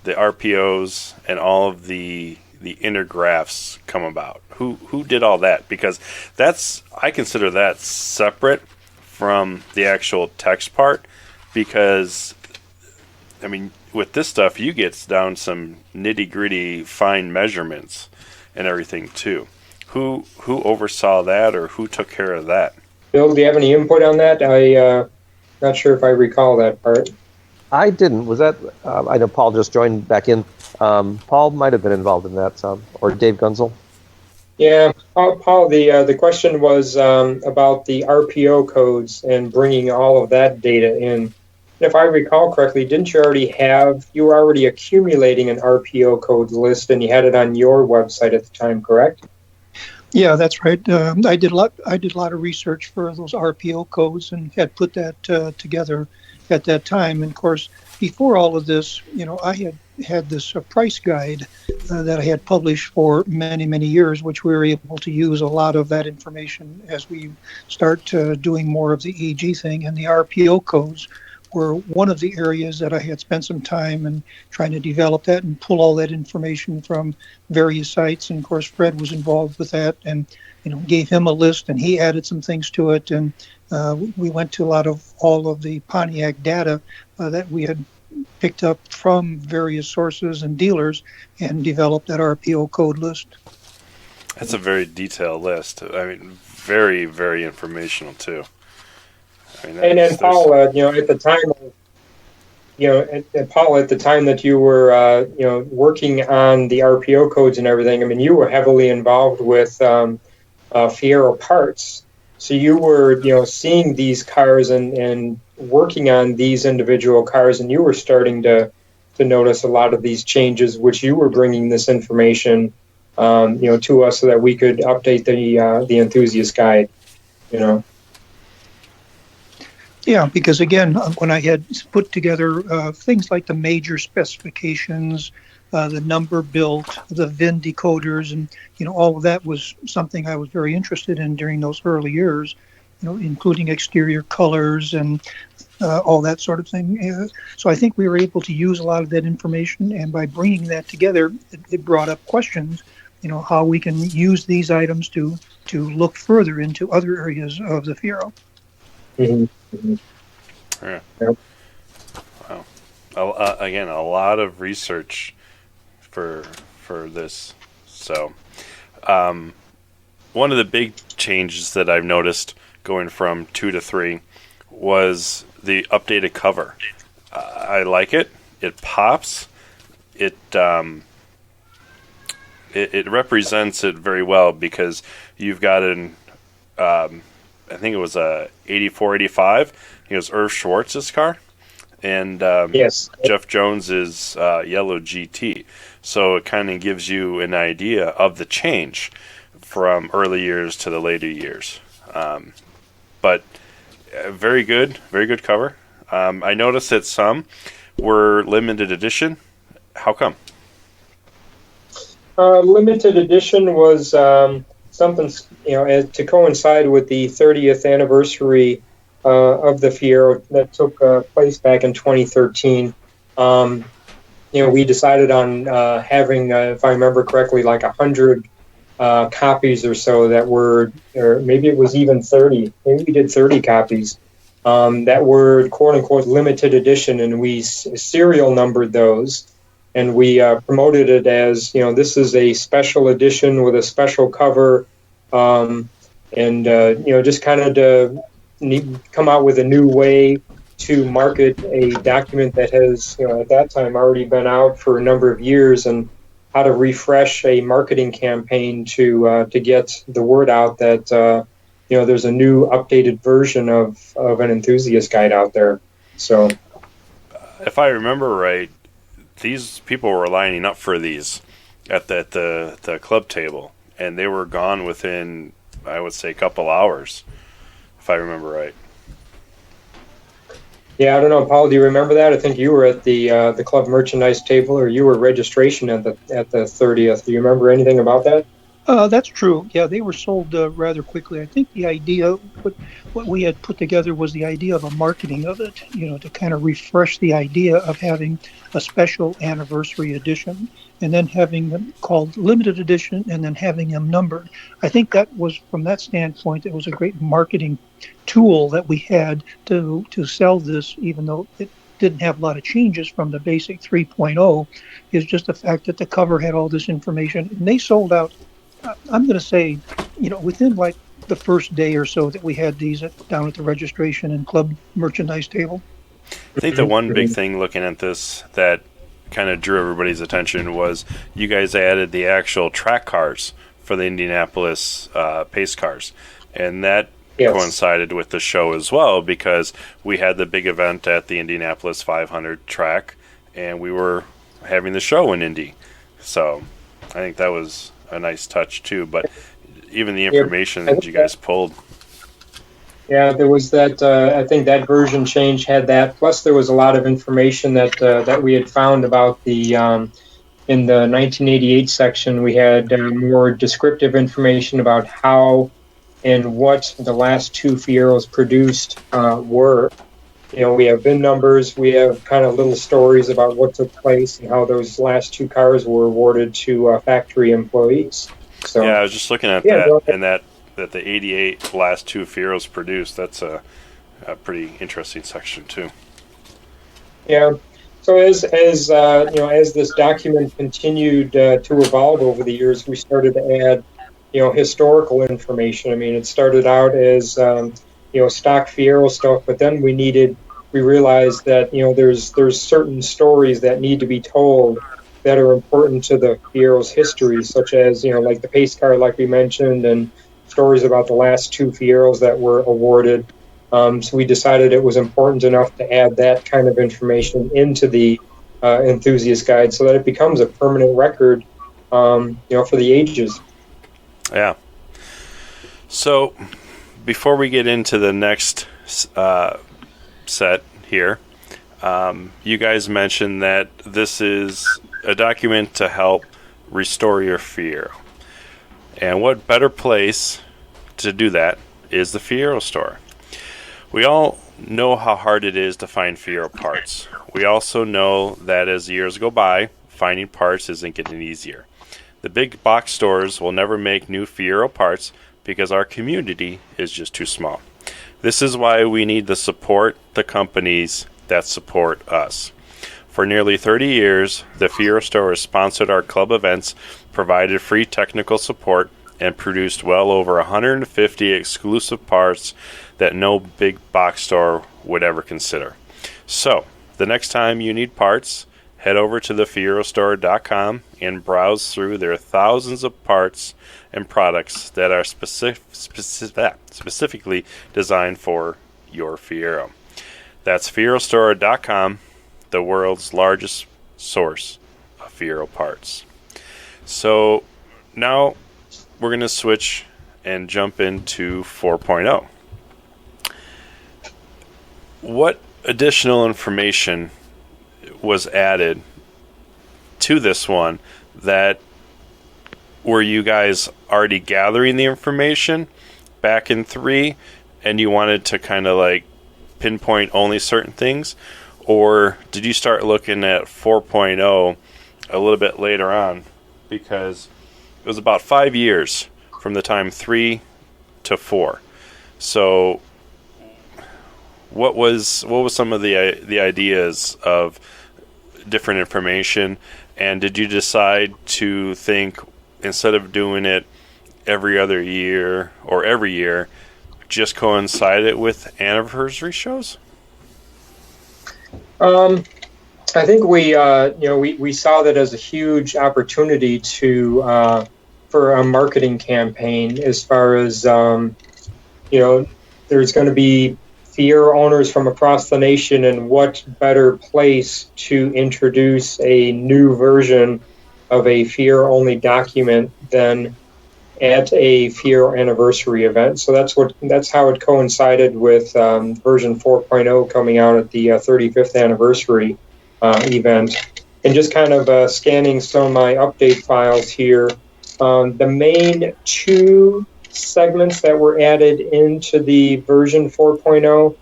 RPOs and all of the intergraphs come about? Who did all that? Because I consider that separate from the actual text part, because I mean, with this stuff you get down some nitty-gritty fine measurements and everything too. Who oversaw that, or who took care of that? Bill, do you have any input on that? I not sure if I recall that part. I didn't. Was that? I know Paul just joined back in. Paul might have been involved in that, or Dave Gunzel. Yeah, Paul. The question was about the RPO codes and bringing all of that data in. If I recall correctly, didn't you were already accumulating an RPO code list, and you had it on your website at the time, correct? Yeah, that's right. I did a lot of research for those RPO codes and had put that together at that time. And of course, before all of this, I had this price guide that I had published for many, many years, which we were able to use a lot of that information as we start doing more of the EG thing. And the RPO codes were one of the areas that I had spent some time and trying to develop that and pull all that information from various sites. And of course, Fred was involved with that, and gave him a list, and he added some things to it. And we went to all of the Pontiac data that we had picked up from various sources and dealers, and developed that RPO code list. That's a very detailed list. I mean, very, very informational too. And then Paul, at the time, Paul, at the time that you were, working on the RPO codes and everything, I mean, you were heavily involved with Fiero parts. So you were, seeing these cars and working on these individual cars, and you were starting to notice a lot of these changes, which you were bringing this information, to us so that we could update the enthusiast guide, Yeah, because again, when I had put together things like the major specifications, the number built, the VIN decoders, and all of that was something I was very interested in during those early years, including exterior colors and all that sort of thing. So I think we were able to use a lot of that information, and by bringing that together, it brought up questions, how we can use these items to look further into other areas of the Fiero. Mm-hmm. Mm-hmm. Yeah. Yep. Wow. Again, a lot of research for this. So, one of the big changes that I've noticed going from 2 to 3 was the updated cover. I like it. It pops. It represents it very well, because you've got I think it was a 84, 85. It was Irv Schwartz's car, and yes, Jeff Jones's yellow GT. So it kind of gives you an idea of the change from early years to the later years. But very good cover. I noticed that some were limited edition. How come? Limited edition was something, to coincide with the 30th anniversary of the Fiero that took place back in 2013. We decided on having, if I remember correctly, like 100 copies or so that were, or maybe it was even 30. Maybe we did 30 copies that were quote unquote limited edition, and we serial numbered those. And we promoted it as, this is a special edition with a special cover, and just kind of to come out with a new way to market a document that has, at that time already been out for a number of years, and how to refresh a marketing campaign to get the word out that, there's a new updated version of an enthusiast guide out there. So, if I remember right, these people were lining up for these at the club table, and they were gone within, I would say, a couple hours, if I remember right. Yeah, I don't know, Paul. Do you remember that? I think you were at the club merchandise table, or you were registration at the 30th. Do you remember anything about that? That's true. Yeah, they were sold rather quickly. I think the idea, what we had put together was the idea of a marketing of it, to kind of refresh the idea of having a special anniversary edition and then having them called limited edition and then having them numbered. I think that was, from that standpoint, it was a great marketing tool that we had to sell this, even though it didn't have a lot of changes from the basic 3.0, is just the fact that the cover had all this information. And they sold out, I'm going to say, within like the first day or so that we had these down at the registration and club merchandise table. I think the one big thing looking at this that kind of drew everybody's attention was you guys added the actual track cars for the Indianapolis pace cars. And that coincided with the show as well, because we had the big event at the Indianapolis 500 track, and we were having the show in Indy. So I think that was a nice touch too, but even the information that you guys pulled. Yeah, there was that. I think that version change had that. Plus, there was a lot of information that we had found about the in the 1988 section. We had more descriptive information about how and what the last two Fieros produced were. We have VIN numbers. We have kind of little stories about what took place and how those last two cars were awarded to factory employees. So, yeah, I was just looking at that, and that the 88 last two Fieros produced. That's a pretty interesting section too. Yeah. So as this document continued to evolve over the years, we started to add historical information. I mean, it started out as stock Fiero stuff, but then we realized that there's certain stories that need to be told that are important to the Fiero's history, such as like the pace car, like we mentioned, and stories about the last two Fieros that were awarded. So we decided it was important enough to add that kind of information into the enthusiast guide, so that it becomes a permanent record, for the ages. Yeah. So before we get into the next set here, you guys mentioned that this is a document to help restore your Fiero. And what better place to do that is the Fiero store. We all know how hard it is to find Fiero parts. We also know that as years go by, finding parts isn't getting easier. The big box stores will never make new Fiero parts because our community is just too small. This is why we need to support the companies that support us. For nearly 30 years, the Fiero store has sponsored our club events, provided free technical support, and produced well over 150 exclusive parts that no big box store would ever consider. So, the next time you need parts, head over to thefierostore.com and browse through their thousands of parts and products that are specifically designed for your Fiero. That's fierostore.com, the world's largest source of Fiero parts. So now we're going to switch and jump into 4.0. What additional information was added to this one that were you guys already gathering the information back in 3 and you wanted to kind of like pinpoint only certain things, or did you start looking at 4.0 a little bit later on? Because it was about 5 years from the time 3 to 4. So what was some of the ideas of different information, and did you decide to think, instead of doing it every other year or every year, just coincide it with anniversary shows? I think we saw that as a huge opportunity for a marketing campaign, as far as there's going to be Fiero owners from across the nation, and what better place to introduce a new version of a Fiero only document than at a Fiero anniversary event. So that's how it coincided with version 4.0 coming out at the 35th anniversary event. And just kind of scanning some of my update files here. The main two segments that were added into the version 4.0,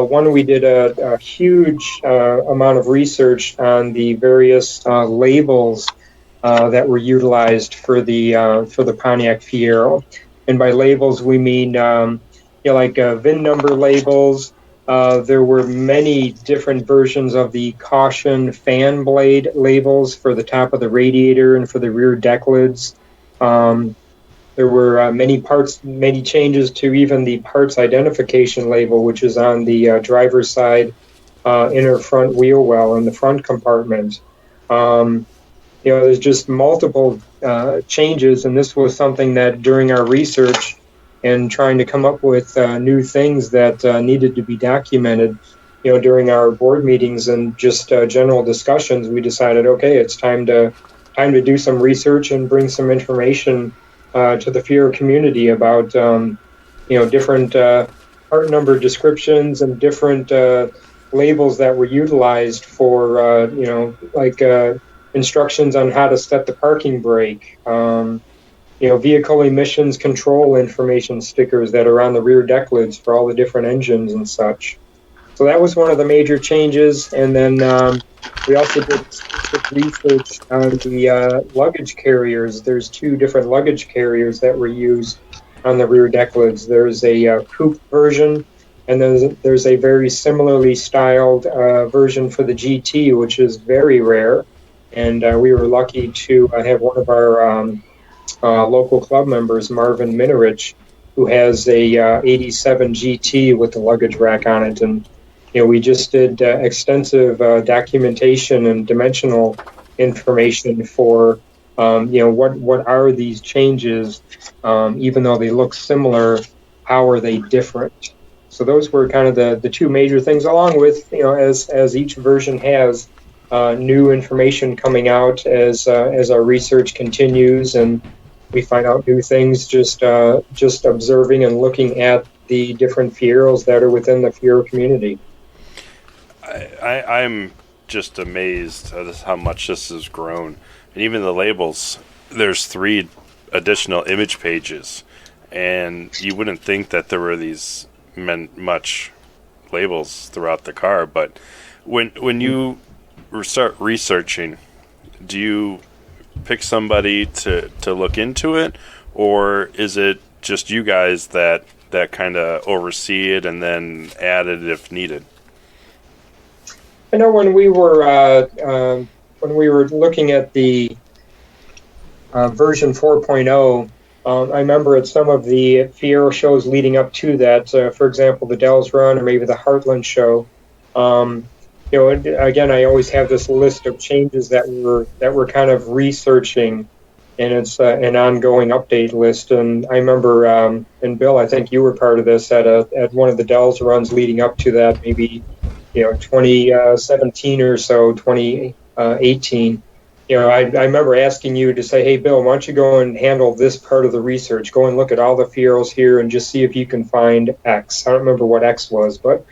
one, we did a huge amount of research on the various labels that were utilized for the Pontiac Fiero. And by labels, we mean like VIN number labels. There were many different versions of the caution fan blade labels for the top of the radiator and for the rear deck lids. There were many changes to even the parts identification label, which is on the driver's side inner front wheel well in the front compartment. There's just multiple changes, and this was something that during our research and trying to come up with new things that needed to be documented, during our board meetings and just general discussions, we decided, okay, it's time to do some research and bring some information to the Fiero community about different part number descriptions and different labels that were utilized for instructions on how to set the parking brake, vehicle emissions control information stickers that are on the rear deck lids for all the different engines and such. So that was one of the major changes. And then we also did specific research on the luggage carriers. There's two different luggage carriers that were used on the rear deck lids. There's a coupe version, and then there's a very similarly styled version for the GT, which is very rare. And we were lucky to have one of our local club members, Marvin Minerich, who has a 87 GT with the luggage rack on it. And we just did extensive documentation and dimensional information for what are these changes, even though they look similar, how are they different? So those were kind of the two major things, along with as each version has new information coming out as our research continues and we find out new things just observing and looking at the different Fieros that are within the Fiero community. I'm just amazed at how much this has grown. And even the labels, there's 3 additional image pages. And you wouldn't think that there were these much labels throughout the car. But when you start researching, do you pick somebody to look into it? Or is it just you guys that kind of oversee it and then add it if needed? I know when we were looking at the version 4.0, I remember at some of the Fiero shows leading up to that, for example, the Dells Run or maybe the Heartland show. Again, I always have this list of changes that we're kind of researching, and it's an ongoing update list. And I remember, and Bill, I think you were part of this at one of the Dells runs leading up to that, maybe 2017 or so, 2018. I remember asking you to say, hey, Bill, why don't you go and handle this part of the research? Go and look at all the Fieros here and just see if you can find X. I don't remember what X was, but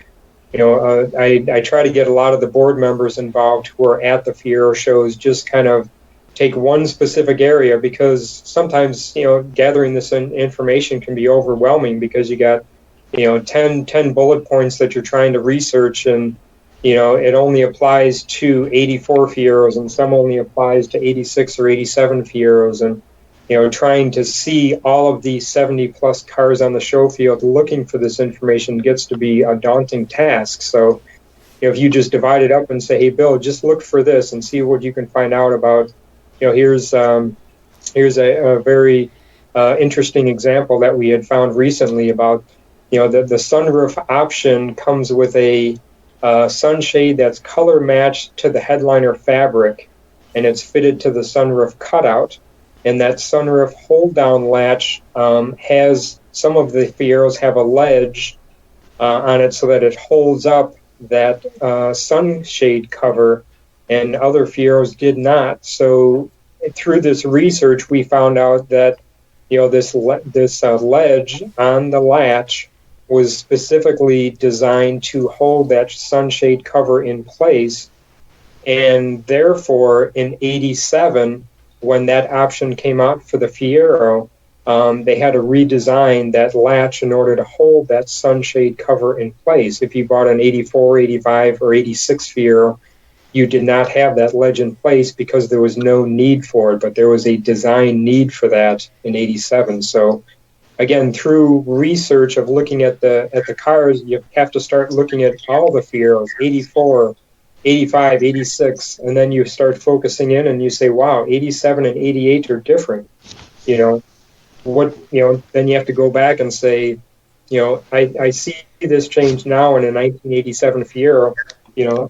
I try to get a lot of the board members involved who are at the Fiero shows, just kind of take one specific area, because sometimes, gathering this information can be overwhelming because you got, 10 bullet points that you're trying to research, and, it only applies to 84 Fieros and some only applies to 86 or 87 Fieros. And, trying to see all of these 70 plus cars on the show field looking for this information gets to be a daunting task. So, if you just divide it up and say, hey, Bill, just look for this and see what you can find out about, here's a very interesting example that we had found recently about, the sunroof option comes with a sunshade that's color matched to the headliner fabric, and it's fitted to the sunroof cutout. And that sunroof hold-down latch has, some of the Fieros have a ledge on it so that it holds up that sunshade cover, and other Fieros did not. So through this research, we found out that, this ledge on the latch was specifically designed to hold that sunshade cover in place. And therefore, in '87, when that option came out for the Fiero, they had to redesign that latch in order to hold that sunshade cover in place. If you bought an '84, '85, or '86 Fiero, you did not have that ledge in place because there was no need for it, but there was a design need for that in '87. So again, through research of looking at the cars, you have to start looking at all the Fieros, '84, '85, '86, and then you start focusing in and you say, wow, '87 and '88 are different. Then you have to go back and say, I see this change now in a 1987 Fiero.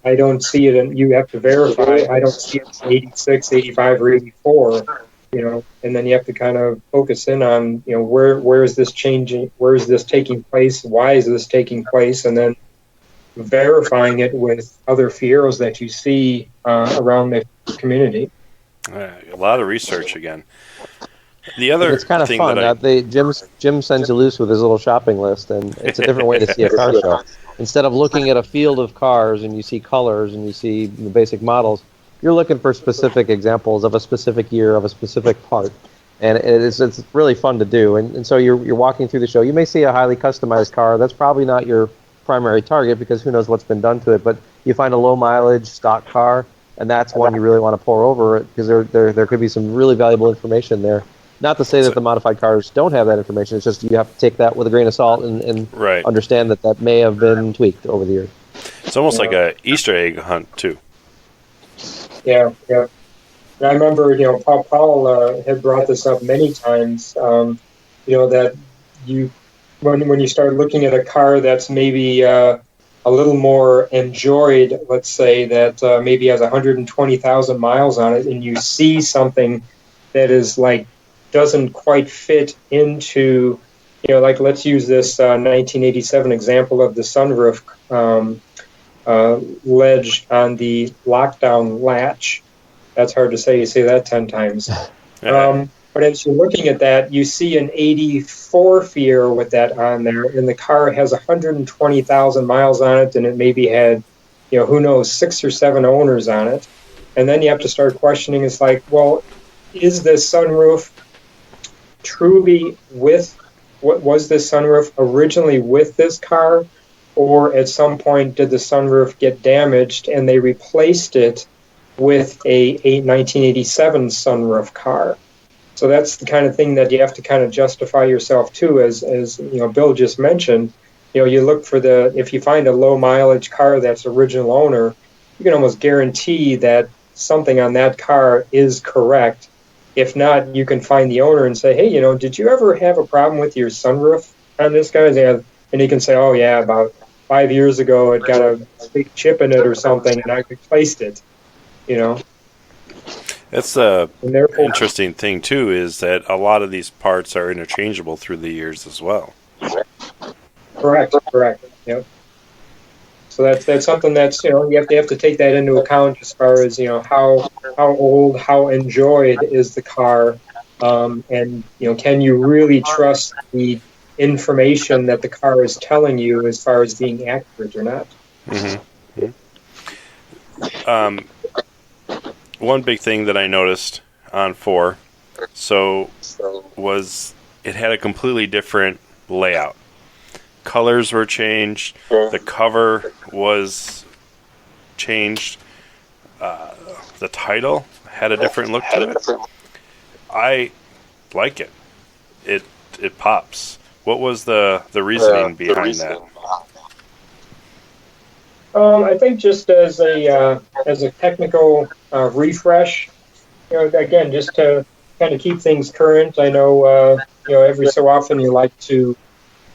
I don't see it, and you have to verify. I don't see it in '86, '85, or '84. And then you have to kind of focus in on, where is this changing? Where is this taking place? Why is this taking place? And then verifying it with other Fieros that you see around the community. A lot of research again. The other it's kind of thing fun. that Jim sends you loose with his little shopping list, and it's a different way to see a car show. Instead of looking at a field of cars and you see colors and you see the basic models, you're looking for specific examples of a specific year of a specific part, and it's really fun to do. And so you're walking through the show. You may see a highly customized car that's probably not your primary target because who knows what's been done to it. But you find a low mileage stock car, and that's one you really want to pour over it because there could be some really valuable information there. Not to say that the modified cars don't have that information. It's just you have to take that with a grain of salt and right. understand that may have been tweaked over the years. It's almost like a Easter egg hunt too. Yeah. And I remember, Paul had brought this up many times. That when you start looking at a car that's maybe a little more enjoyed, let's say that maybe has 120,000 miles on it, and you see something that is like doesn't quite fit into, like let's use this 1987 example of the sunroof ledge on the lockdown latch. That's hard to say. You say that 10 times. But as you're looking at that, you see an '84 Fiero with that on there, and the car has 120,000 miles on it, and it maybe had, who knows, 6 or 7 owners on it. And then you have to start questioning. It's like, well, is this sunroof truly was this sunroof originally with this car, or at some point did the sunroof get damaged and they replaced it with a 1987 sunroof car? So that's the kind of thing that you have to kind of justify yourself to, as Bill just mentioned. You look for if you find a low mileage car that's original owner, you can almost guarantee that something on that car is correct. If not, you can find the owner and say, hey, did you ever have a problem with your sunroof on this guy? And he can say, oh, yeah, about 5 years ago it got a big chip in it or something, and I replaced it, That's the interesting thing, too, is that a lot of these parts are interchangeable through the years as well. Correct. Yep. So that's something that's, you have to take that into account as far as, how old, how enjoyed is the car, and, can you really trust the information that the car is telling you as far as being accurate or not? Mm-hmm. One big thing that I noticed on 4, was it had a completely different layout. Colors were changed. The cover was changed. The title had a different look to it. I like it. It pops. What was the reasoning behind that? I think just as a technical refresh, again, just to kind of keep things current. I know, every so often you like to,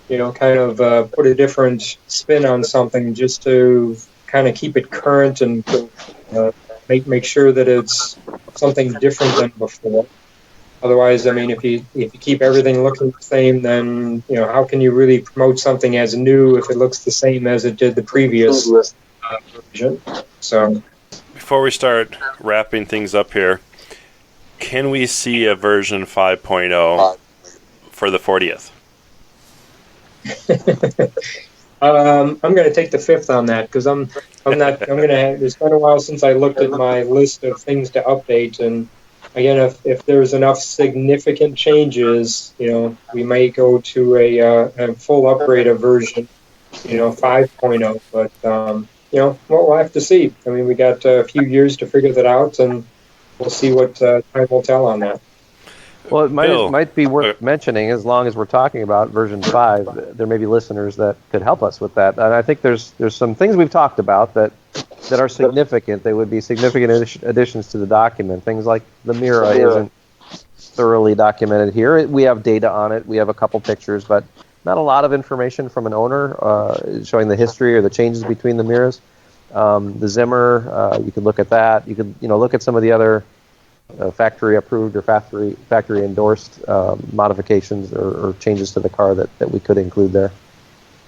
kind of put a different spin on something just to kind of keep it current and make sure that it's something different than before. Otherwise, I mean, if you keep everything looking the same, then how can you really promote something as new if it looks the same as it did the previous version? So, before we start wrapping things up here, can we see a version 5.0 for the 40th? I'm going to take the 5th on that because I'm not. I'm going to. It's been a while since I looked at my list of things to update, and again, if there's enough significant changes, we may go to a full upgrade of version, 5.0. But we'll have to see. I mean, we got a few years to figure that out, and we'll see what time will tell on that. Well, it might be worth mentioning, as long as we're talking about version 5, there may be listeners that could help us with that. And I think there's some things we've talked about that are significant. They would be significant additions to the document. Things like the Mira isn't thoroughly documented here. We have data on it. We have a couple pictures, but not a lot of information from an owner showing the history or the changes between the Miras. The Zimmer, you could look at that. You could look at some of the other factory approved or factory endorsed modifications or changes to the car that we could include there.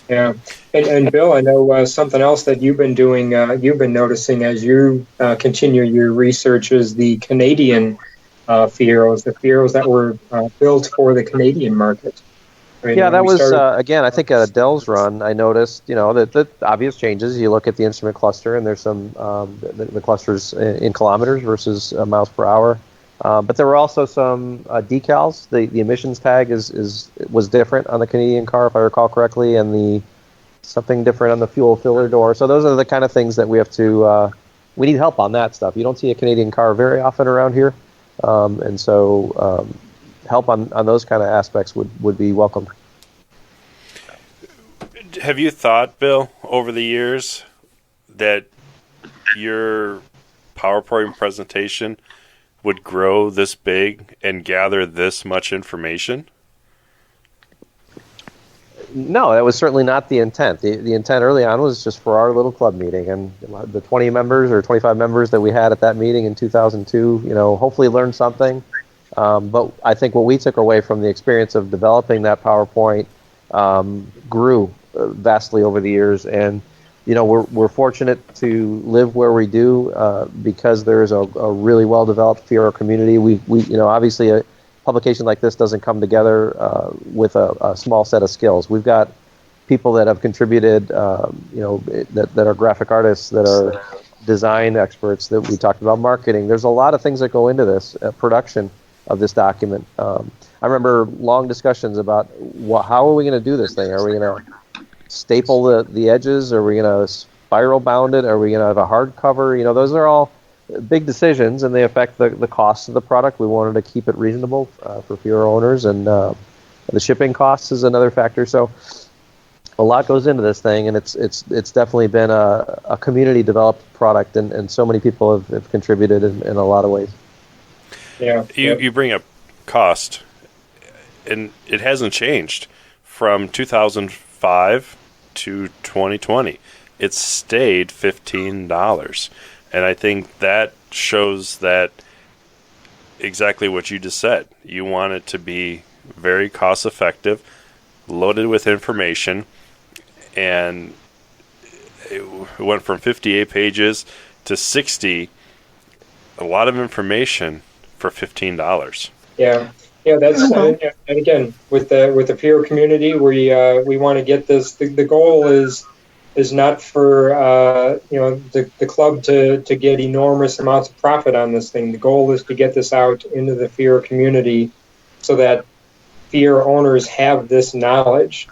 Yeah, and Bill, I know something else that you've been doing, you've been noticing as you continue your research is the Canadian Fieros, the Fieros that were built for the Canadian market. I mean, that was, again, I think at Dell's run, I noticed, that the obvious changes. You look at the instrument cluster, and there's some, the clusters in kilometers versus miles per hour. But there were also some decals. The emissions tag was different on the Canadian car, if I recall correctly, and something different on the fuel filler door. So those are the kind of things that we have to, we need help on that stuff. You don't see a Canadian car very often around here. And so help on those kind of aspects would be welcome. Have you thought, Bill, over the years that your PowerPoint presentation would grow this big and gather this much information? No, that was certainly not the intent. The intent early on was just for our little club meeting, and the 20 members or 25 members that we had at that meeting in 2002, hopefully learned something. But I think what we took away from the experience of developing that PowerPoint grew vastly over the years, and we're fortunate to live where we do because there's a really well developed Fiero community. We obviously a publication like this doesn't come together with a small set of skills. We've got people that have contributed, that are graphic artists, that are design experts, that we talked about marketing. There's a lot of things that go into this production of this document. I remember long discussions about how are we going to do this thing? Are we going to staple the edges? Are we going to spiral bound it? Are we going to have a hardcover? Those are all big decisions, and they affect the cost of the product. We wanted to keep it reasonable for Fiero owners, and the shipping costs is another factor. So a lot goes into this thing, and it's definitely been a community developed product, and so many people have contributed in a lot of ways. Yeah. You bring up cost, and it hasn't changed from 2005 to 2020. It's stayed $15. And I think that shows that exactly what you just said. You want it to be very cost effective, loaded with information, and it went from 58 pages to 60. A lot of information for $15. Yeah, that's and again with the Fiero community, we want to get this. The goal is not for the club to get enormous amounts of profit on this thing. The goal is to get this out into the Fiero community so that Fiero owners have this knowledge,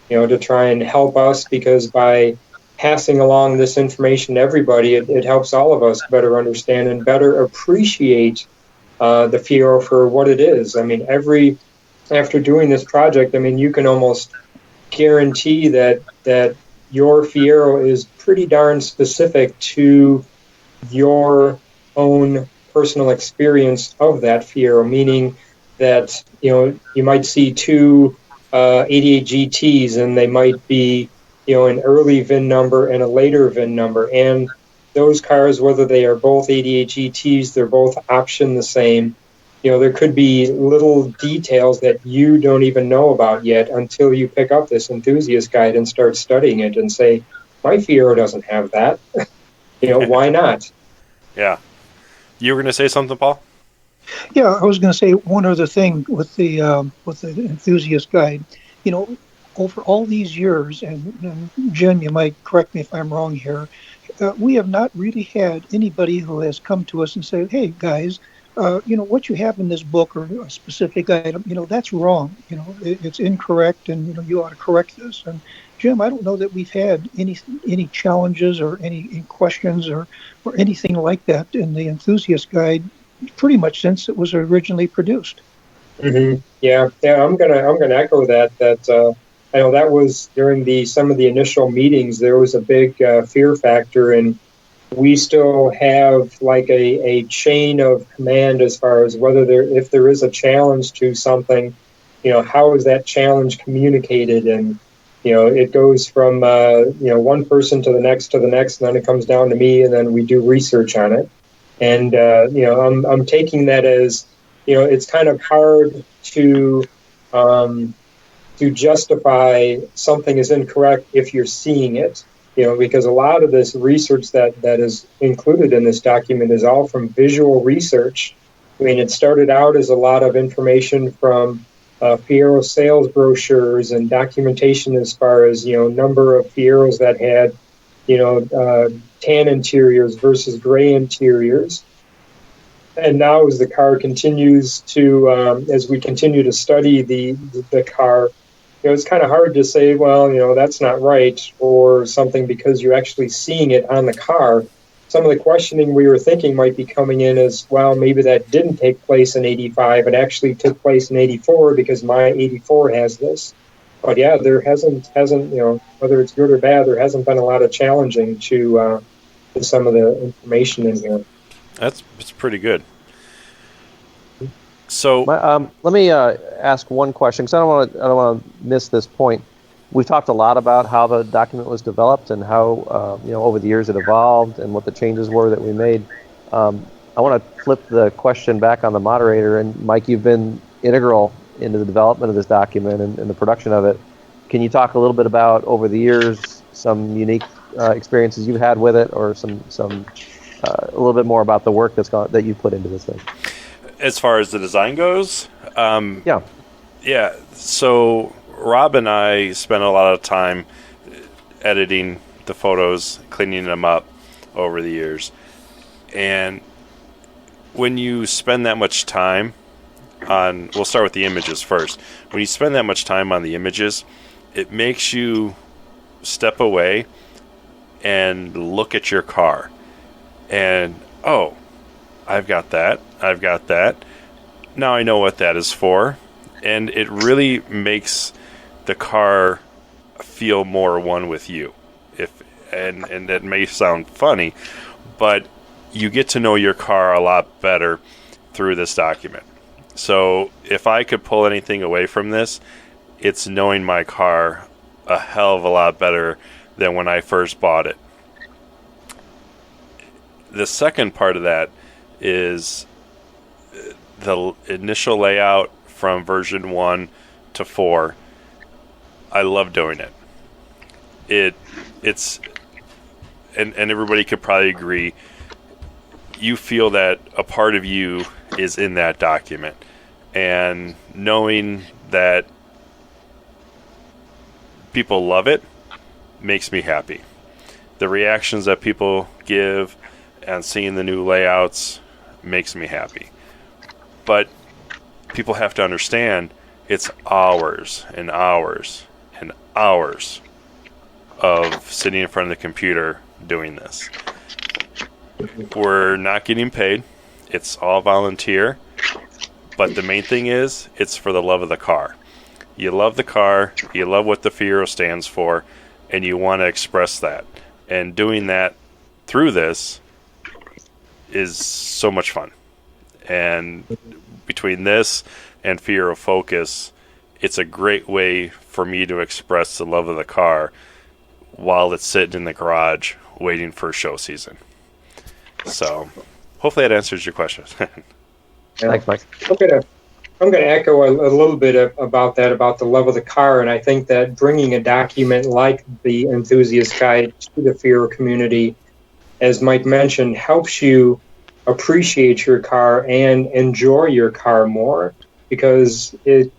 to try and help us, because by passing along this information to everybody, it helps all of us better understand and better appreciate the Fiero for what it is. I mean, after doing this project, I mean, you can almost guarantee that your Fiero is pretty darn specific to your own personal experience of that Fiero, meaning that, you might see two 88 GTs, and they might be, an early VIN number and a later VIN number. And those cars, whether they are both 88 GTs, they're both optioned the same. There could be little details that you don't even know about yet until you pick up this enthusiast guide and start studying it and say, my Fiero doesn't have that. Why not? Yeah. You were going to say something, Paul? Yeah, I was going to say one other thing with the enthusiast guide. You know, over all these years, and Jim, you might correct me if I'm wrong here. We have not really had anybody who has come to us and said, "Hey, guys, what you have in this book or a specific item, that's wrong. It's incorrect, and you ought to correct this." And Jim, I don't know that we've had any challenges or any questions or anything like that in the enthusiast guide pretty much since it was originally produced. Mm-hmm. Yeah. I'm gonna echo that. I know that was during some of the initial meetings. There was a big fear factor, and we still have like a chain of command as far as if there is a challenge to something, how is that challenge communicated, and it goes from one person to the next, and then it comes down to me, and then we do research on it. And I'm taking that as it's kind of hard to justify something is incorrect if you're seeing it, because a lot of this research that is included in this document is all from visual research. I mean, it started out as a lot of information from Fiero sales brochures and documentation as far as number of Fieros that had tan interiors versus gray interiors. And now as the car continues to, as we continue to study the car, it's kind of hard to say, well, that's not right or something because you're actually seeing it on the car. Some of the questioning we were thinking might be coming in as, well, maybe that didn't take place in 85. It actually took place in 84 because my 84 has this. But yeah, there hasn't whether it's good or bad, there hasn't been a lot of challenging to some of the information in here. It's pretty good. So let me ask one question because I don't want to miss this point. We've talked a lot about how the document was developed and how over the years it evolved and what the changes were that we made. I want to flip the question back on the moderator. And Mike, you've been integral into the development of this document and the production of it. Can you talk a little bit about over the years some unique experiences you've had with it, or some a little bit more about the work that you put into this thing? As far as the design goes, yeah. So Rob and I spent a lot of time editing the photos, cleaning them up over the years, and when you spend that much time we'll start with the images first. When you spend that much time on the images, it makes you step away and look at your car and, oh, I've got that. Now I know what that is for. And it really makes the car feel more one with you. And that may sound funny, but you get to know your car a lot better through this document. So if I could pull anything away from this, it's knowing my car a hell of a lot better than when I first bought it. The second part of that is the initial layout from version 1 to 4. I love doing it. It's and everybody could probably agree, you feel that a part of you is in that document, and knowing that people love it makes me happy. The reactions that people give and seeing the new layouts makes me happy. But people have to understand it's hours and hours and hours of sitting in front of the computer doing this. We're not getting paid. It's all volunteer. But the main thing is, it's for the love of the car. You love the car, you love what the Fiero stands for, and you want to express that. And doing that through this is so much fun. And between this and Fiero Focus, it's a great way for me to express the love of the car while it's sitting in the garage waiting for show season. So hopefully that answers your question. Thanks, Mike. I'm going to echo a little bit about that, about the love of the car. And I think that bringing a document like the Enthusiast Guide to the Fiero community, as Mike mentioned, helps you appreciate your car and enjoy your car more, because if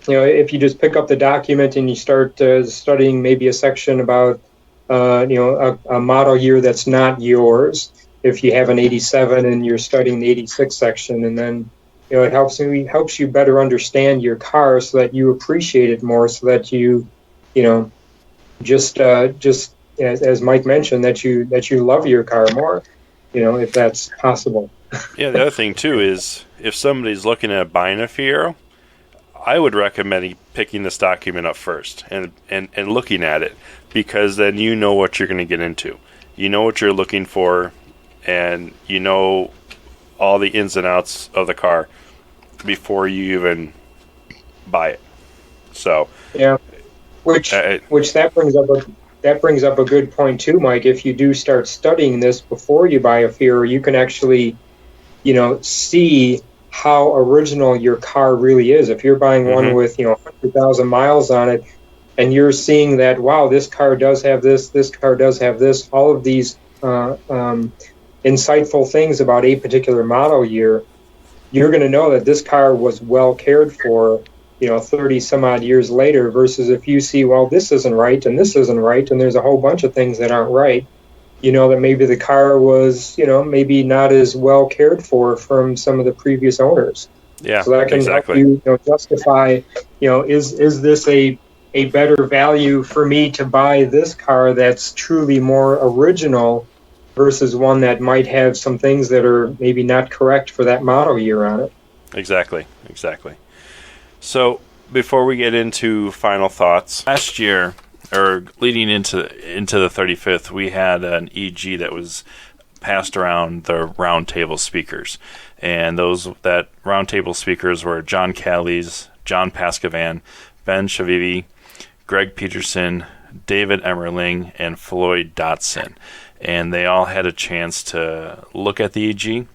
you just pick up the document and you start studying maybe a section about a model year that's not yours, if you have an 87 and you're studying the 86 section, and then it helps you better understand your car so that you appreciate it more, so that you just as Mike mentioned, that you love your car more, if that's possible. Yeah, the other thing too is if somebody's looking at buying a Fiero, I would recommend picking this document up first and looking at it, because then you know what you're going to get into. You know what you're looking for, and you know all the ins and outs of the car before you even buy it. So yeah, which that brings up a good point too, Mike. If you do start studying this before you buy a Fiero, you can actually see how original your car really is. If you're buying one with 100,000 miles on it, and you're seeing that, wow, this car does have this car does have this, all of these insightful things about a particular model year, you're going to know that this car was well cared for 30 some odd years later, versus if you see, well, this isn't right and this isn't right, and there's a whole bunch of things that aren't right, that maybe the car was, maybe not as well cared for from some of the previous owners. Yeah, so that can help you, justify, is this a better value for me to buy this car that's truly more original versus one that might have some things that are maybe not correct for that model year on it. Exactly. So before we get into final thoughts, last year, or leading into the 35th, we had an EG that was passed around the round table speakers, and that round table speakers were John Callies, John Pascavan, Ben Shavivi, Greg Peterson, David Emmerling, and Floyd Dotson, and they all had a chance to look at the EG,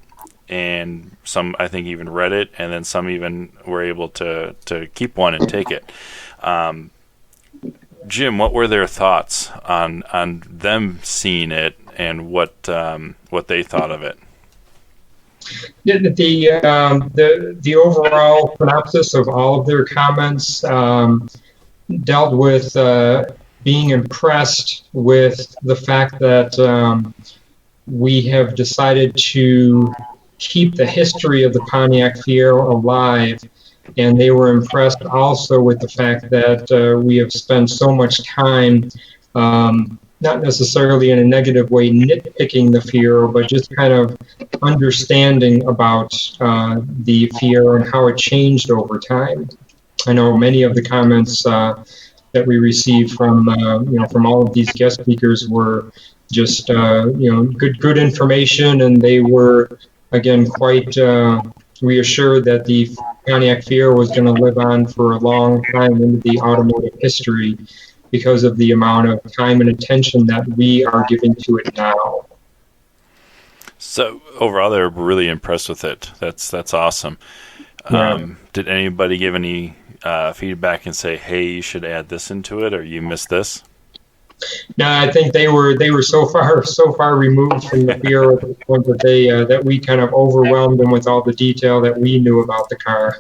and some I think even read it, and then some even were able to keep one and take it. Jim, what were their thoughts on them seeing it and what they thought of it? The overall synopsis of all of their comments dealt with being impressed with the fact that we have decided to keep the history of the Pontiac Fiero alive. And they were impressed also with the fact that we have spent so much time, not necessarily in a negative way, nitpicking the Fiero, but just kind of understanding about the Fiero and how it changed over time. I know many of the comments that we received from all of these guest speakers were just good information, and they were again quite reassured that the Pontiac Fiero was going to live on for a long time into the automotive history because of the amount of time and attention that we are giving to it now. So overall, they're really impressed with it. That's awesome. Yeah. Did anybody give any feedback and say, "Hey, you should add this into it," or "You missed this"? No, I think they were so far removed from the Fiero at the point that that we kind of overwhelmed them with all the detail that we knew about the car.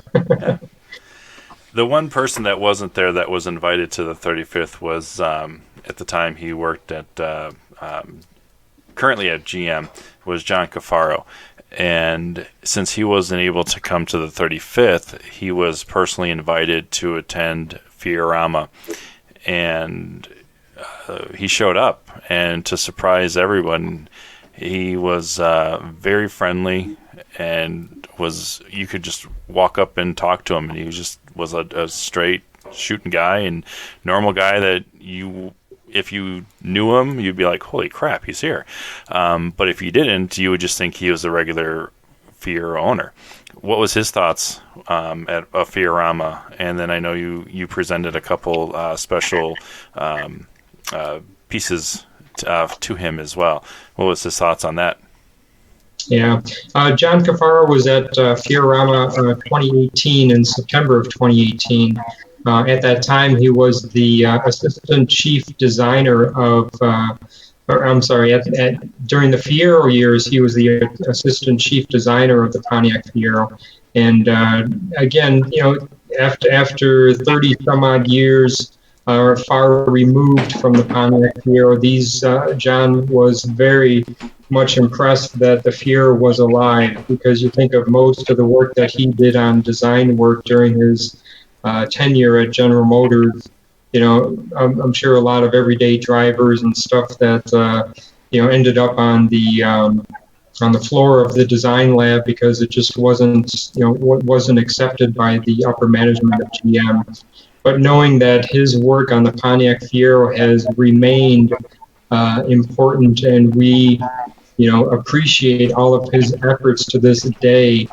The one person that wasn't there that was invited to the 35th was at the time he worked at currently at GM, was John Cafaro. And since he wasn't able to come to the 35th, he was personally invited to attend Fiorama, and he showed up, and to surprise everyone, he was very friendly, and you could just walk up and talk to him, and he was a straight shooting guy and normal guy that if you knew him, you'd be like, holy crap, he's here. But if you didn't, you would just think he was a regular Fiero owner. What was his thoughts at a Fiorama? And then I know you presented a couple special pieces to him as well. What was his thoughts on that? Yeah, John Cafaro was at Fiorama 2018 in September of 2018. At that time, he was the assistant chief designer of or I'm sorry, during the Fiero years, he was the assistant chief designer of the Pontiac Fiero. And again, after 30 some odd years, far removed from the Pontiac Fiero, John was very much impressed that the Fiero was alive, because you think of most of the work that he did on design work during his tenure at General Motors. I'm sure a lot of everyday drivers and stuff that ended up on the floor of the design lab because it just wasn't accepted by the upper management of GM. But knowing that his work on the Pontiac Fiero has remained important, and we appreciate all of his efforts to this day.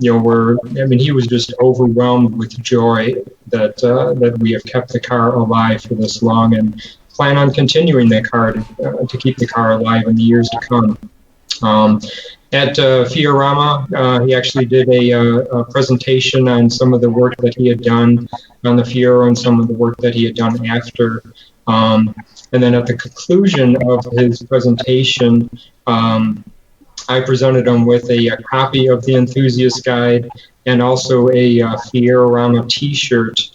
He was just overwhelmed with joy that we have kept the car alive for this long, and plan on continuing that car to keep the car alive in the years to come. At Fiorama, he actually did a presentation on some of the work that he had done on the Fiero and some of the work that he had done after. And then at the conclusion of his presentation, I presented him with a copy of the Enthusiast Guide and also a Fiorama T-shirt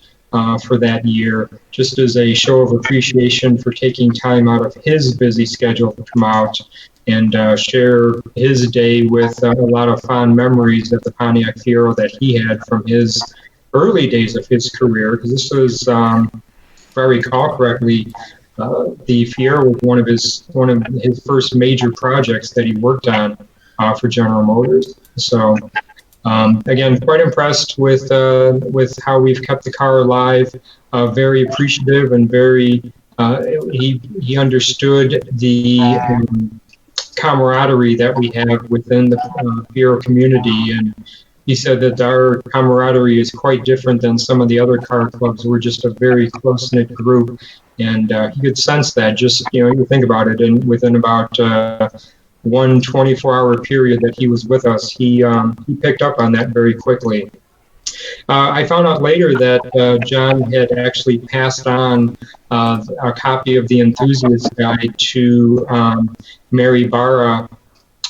for that year, just as a show of appreciation for taking time out of his busy schedule to come out and share his day with a lot of fond memories of the Pontiac Fiero that he had from his early days of his career. Because this was, if I recall correctly, the Fiero was one of his first major projects that he worked on for General Motors. So again, quite impressed with how we've kept the car alive. Very appreciative, and very he understood the camaraderie that we have within the Fiero community, and he said that our camaraderie is quite different than some of the other car clubs. We're just a very close-knit group, and he could sense that. Just you think about it, and within about 1 24-hour period that he was with us, he picked up on that very quickly. I found out later that John had actually passed on a copy of the Enthusiast Guide to Mary Barra,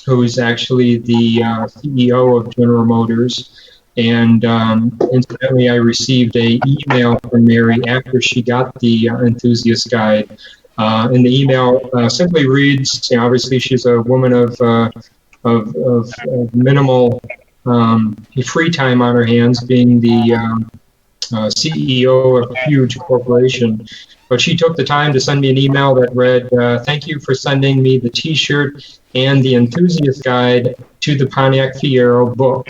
who's actually the CEO of General Motors. And incidentally, I received an email from Mary after she got the Enthusiast Guide. And the email simply reads, obviously she's a woman of minimal free time on her hands, being the CEO of a huge corporation. But she took the time to send me an email that read, "Thank you for sending me the T-shirt and the Enthusiast Guide to the Pontiac Fiero book.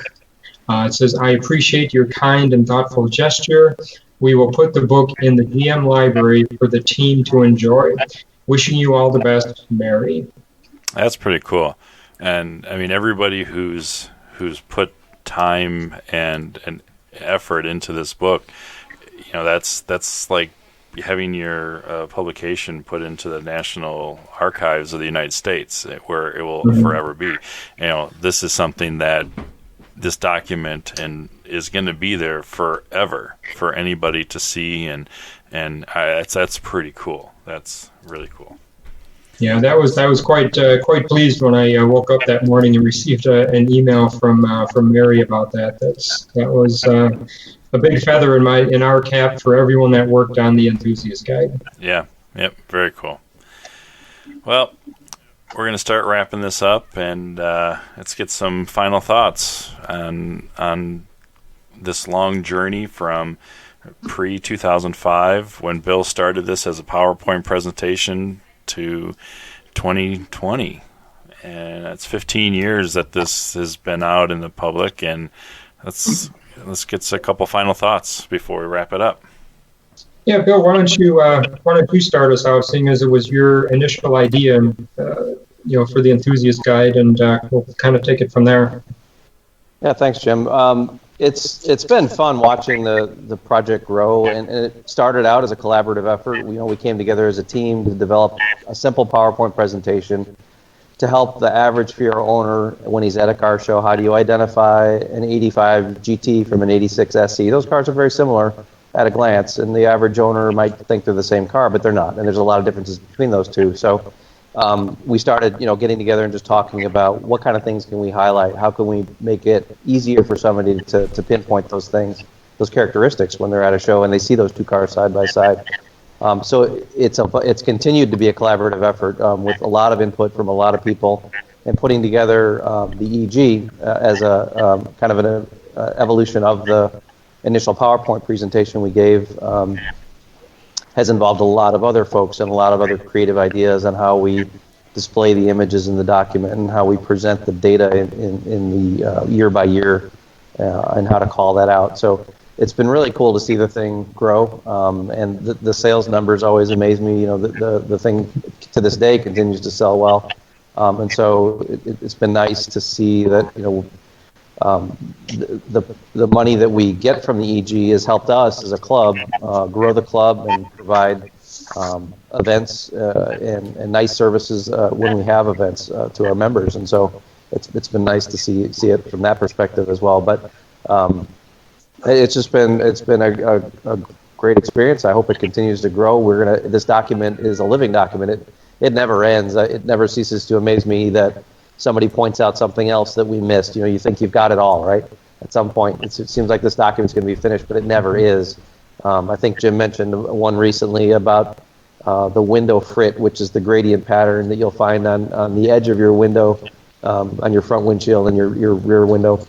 It says, I appreciate your kind and thoughtful gesture. We will put the book in the GM library for the team to enjoy. Wishing you all the best, Mary." That's pretty cool. And I mean, everybody who's put time and effort into this book, that's like having your publication put into the National Archives of the United States, where it will forever be. This is something that this document and is going to be there forever for anybody to see, and that's pretty cool. That's really cool. Yeah, I was quite pleased when I woke up that morning and received an email from Mary about that. That was a big feather in our cap for everyone that worked on the Enthusiast Guide. Yeah, yep, very cool. Well, we're going to start wrapping this up, and let's get some final thoughts on this long journey from pre-2005, when Bill started this as a PowerPoint presentation, to 2020. And that's 15 years that this has been out in the public, and let's get a couple final thoughts before we wrap it up. Yeah, Bill, why don't you start us out, seeing as it was your initial idea, for the Enthusiast Guide, and we'll kind of take it from there. Yeah, thanks, Jim. It's been fun watching the project grow, and it started out as a collaborative effort. We came together as a team to develop a simple PowerPoint presentation to help the average Fiero owner when he's at a car show. How do you identify an 85 GT from an 86 SE? Those cars are very similar, at a glance, and the average owner might think they're the same car, but they're not, and there's a lot of differences between those two. So we started, getting together and just talking about what kind of things can we highlight, how can we make it easier for somebody to pinpoint those things, those characteristics when they're at a show and they see those two cars side by side. So it's continued to be a collaborative effort with a lot of input from a lot of people, and putting together the EG as a kind of an evolution of the initial PowerPoint presentation we gave has involved a lot of other folks and a lot of other creative ideas on how we display the images in the document and how we present the data in the year by year and how to call that out. So it's been really cool to see the thing grow, and the sales numbers always amaze me. The thing to this day continues to sell well, and so it's been nice to see that the money that we get from the EG has helped us as a club grow the club and provide events and nice services when we have events to our members, and so it's been nice to see it from that perspective as well. But it's been a great experience. I hope it continues to grow. This document is a living document. It never ends. It never ceases to amaze me that somebody points out something else that we missed. You think you've got it all, right? At some point, it seems like this document's going to be finished, but it never is. I think Jim mentioned one recently about the window frit, which is the gradient pattern that you'll find on the edge of your window, on your front windshield and your rear window,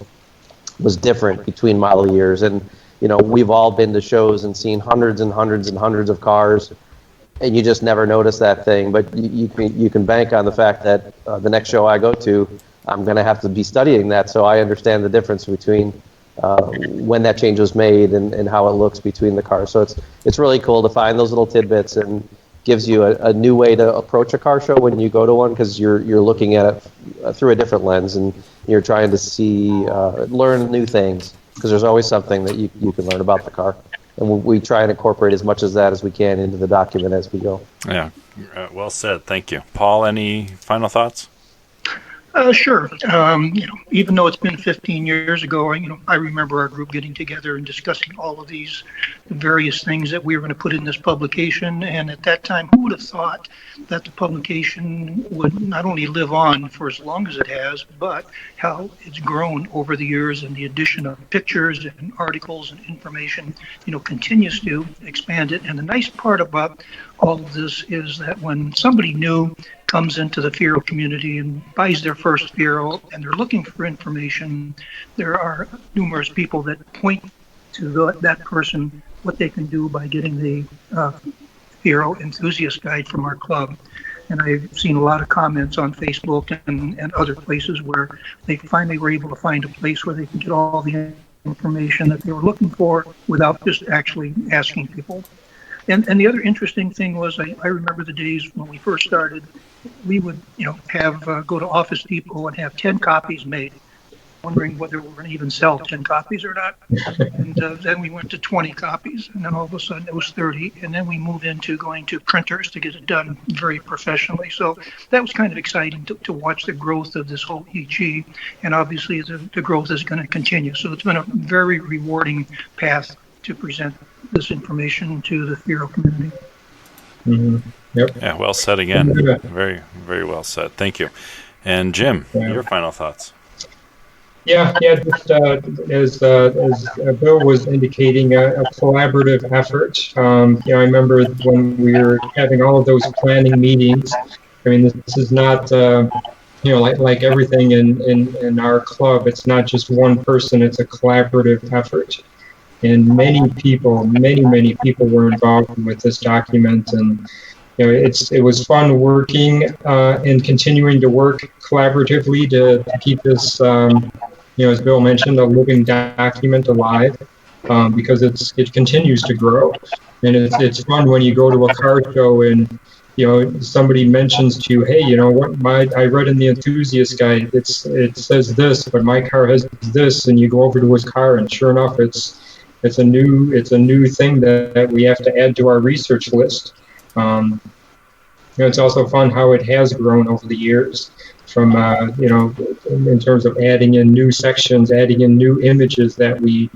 was different between model years. And we've all been to shows and seen hundreds and hundreds and hundreds of cars, and you just never notice that thing. But you can bank on the fact that the next show I go to, I'm going to have to be studying that, so I understand the difference between when that change was made and how it looks between the cars. So it's really cool to find those little tidbits, and gives you a new way to approach a car show when you go to one, because you're looking at it through a different lens, and you're trying to learn new things, because there's always something that you can learn about the car. And we try and incorporate as much of that as we can into the document as we go. Yeah, well said. Thank you. Paul, any final thoughts? Sure. Even though it's been 15 years ago, I remember our group getting together and discussing all of these various things that we were going to put in this publication. And at that time, who would have thought that the publication would not only live on for as long as it has, but how it's grown over the years, and the addition of pictures and articles and information, continues to expand it. And the nice part about all of this is that when somebody new comes into the Fiero community and buys their first Fiero and they're looking for information, there are numerous people that point to that person what they can do by getting the Fiero Enthusiast Guide from our club. And I've seen a lot of comments on Facebook and other places where they finally were able to find a place where they can get all the information that they were looking for without just actually asking people. And the other interesting thing was, I remember the days when we first started, we would, have go to Office Depot and have 10 copies made, wondering whether we were going to even sell 10 copies or not. And then we went to 20 copies, and then all of a sudden it was 30. And then we moved into going to printers to get it done very professionally. So that was kind of exciting to watch the growth of this whole EG. And obviously the growth is going to continue. So it's been a very rewarding path to present this information to the Fiero community. Mm-hmm. Yep. Yeah, well said again. Very, very well said. Thank you. And Jim, your final thoughts. Yeah. Just as Bill was indicating, a collaborative effort. I remember when we were having all of those planning meetings. I mean, this is not like everything in our club. It's not just one person. It's a collaborative effort. And many people were involved with this document, and it was fun working and continuing to work collaboratively to keep this, as Bill mentioned, a living document alive, because it continues to grow, and it's fun when you go to a car show and somebody mentions to you, hey, I read in the enthusiast guide it says this, but my car has this, and you go over to his car, and sure enough, it's a new thing that we have to add to our research list. It's also fun how it has grown over the years. in terms of adding in new sections, adding in new images that we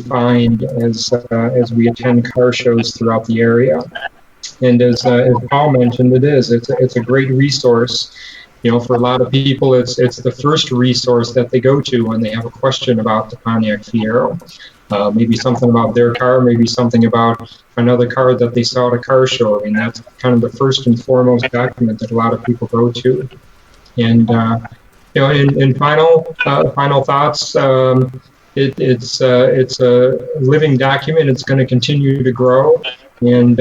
find as we attend car shows throughout the area. And as Paul mentioned, it's a great resource. For a lot of people, it's the first resource that they go to when they have a question about the Pontiac Fiero. Maybe something about their car, maybe something about another car that they saw at a car show. I mean, that's kind of the first and foremost document that a lot of people go to. And in final thoughts, it's a living document. It's going to continue to grow, and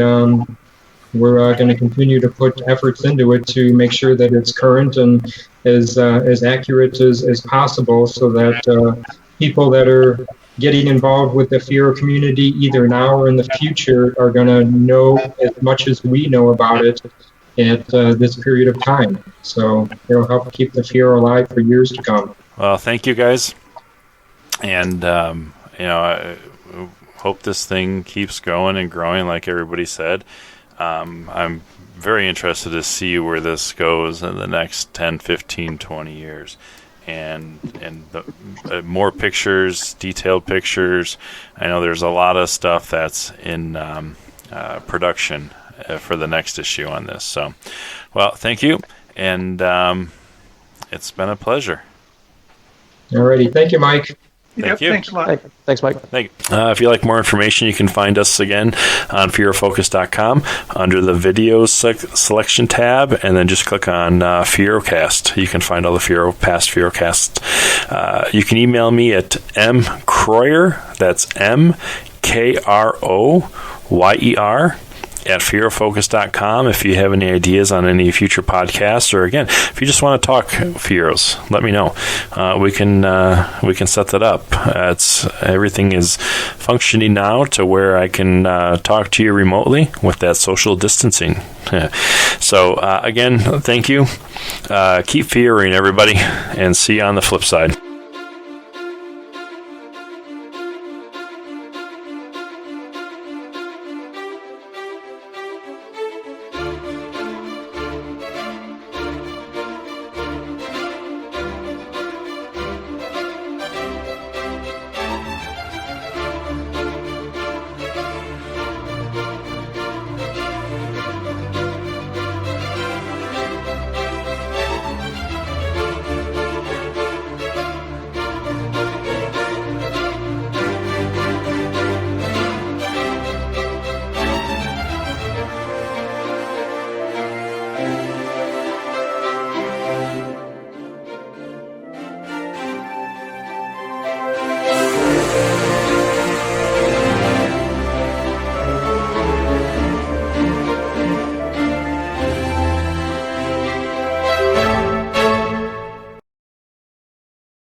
we're going to continue to put efforts into it to make sure that it's current and as accurate as possible, so that people that are getting involved with the Fiero community either now or in the future are going to know as much as we know about it at this period of time. So it'll help keep the Fiero alive for years to come. Well, thank you guys. And, I hope this thing keeps growing and growing like everybody said. I'm very interested to see where this goes in the next 10, 15, 20 years. And more pictures, detailed pictures. I know there's a lot of stuff that's in production for the next issue on this. So, well, thank you. And it's been a pleasure. Alrighty. Thank you, Mike. Thank you. Thanks a lot. Thanks, Mike. Thank you. If you'd like more information, you can find us again on FieroFocus.com under the videos selection tab, and then just click on FieroCast. You can find all the past FieroCasts. You can email me at mcroyer, that's MKROYER, at FieroFocus.com if you have any ideas on any future podcasts, or again, if you just want to talk Fieros, let me know. We can set that up. Everything is functioning now to where I can talk to you remotely with that social distancing. So again, thank you. Keep Fieroing, everybody, and see you on the flip side.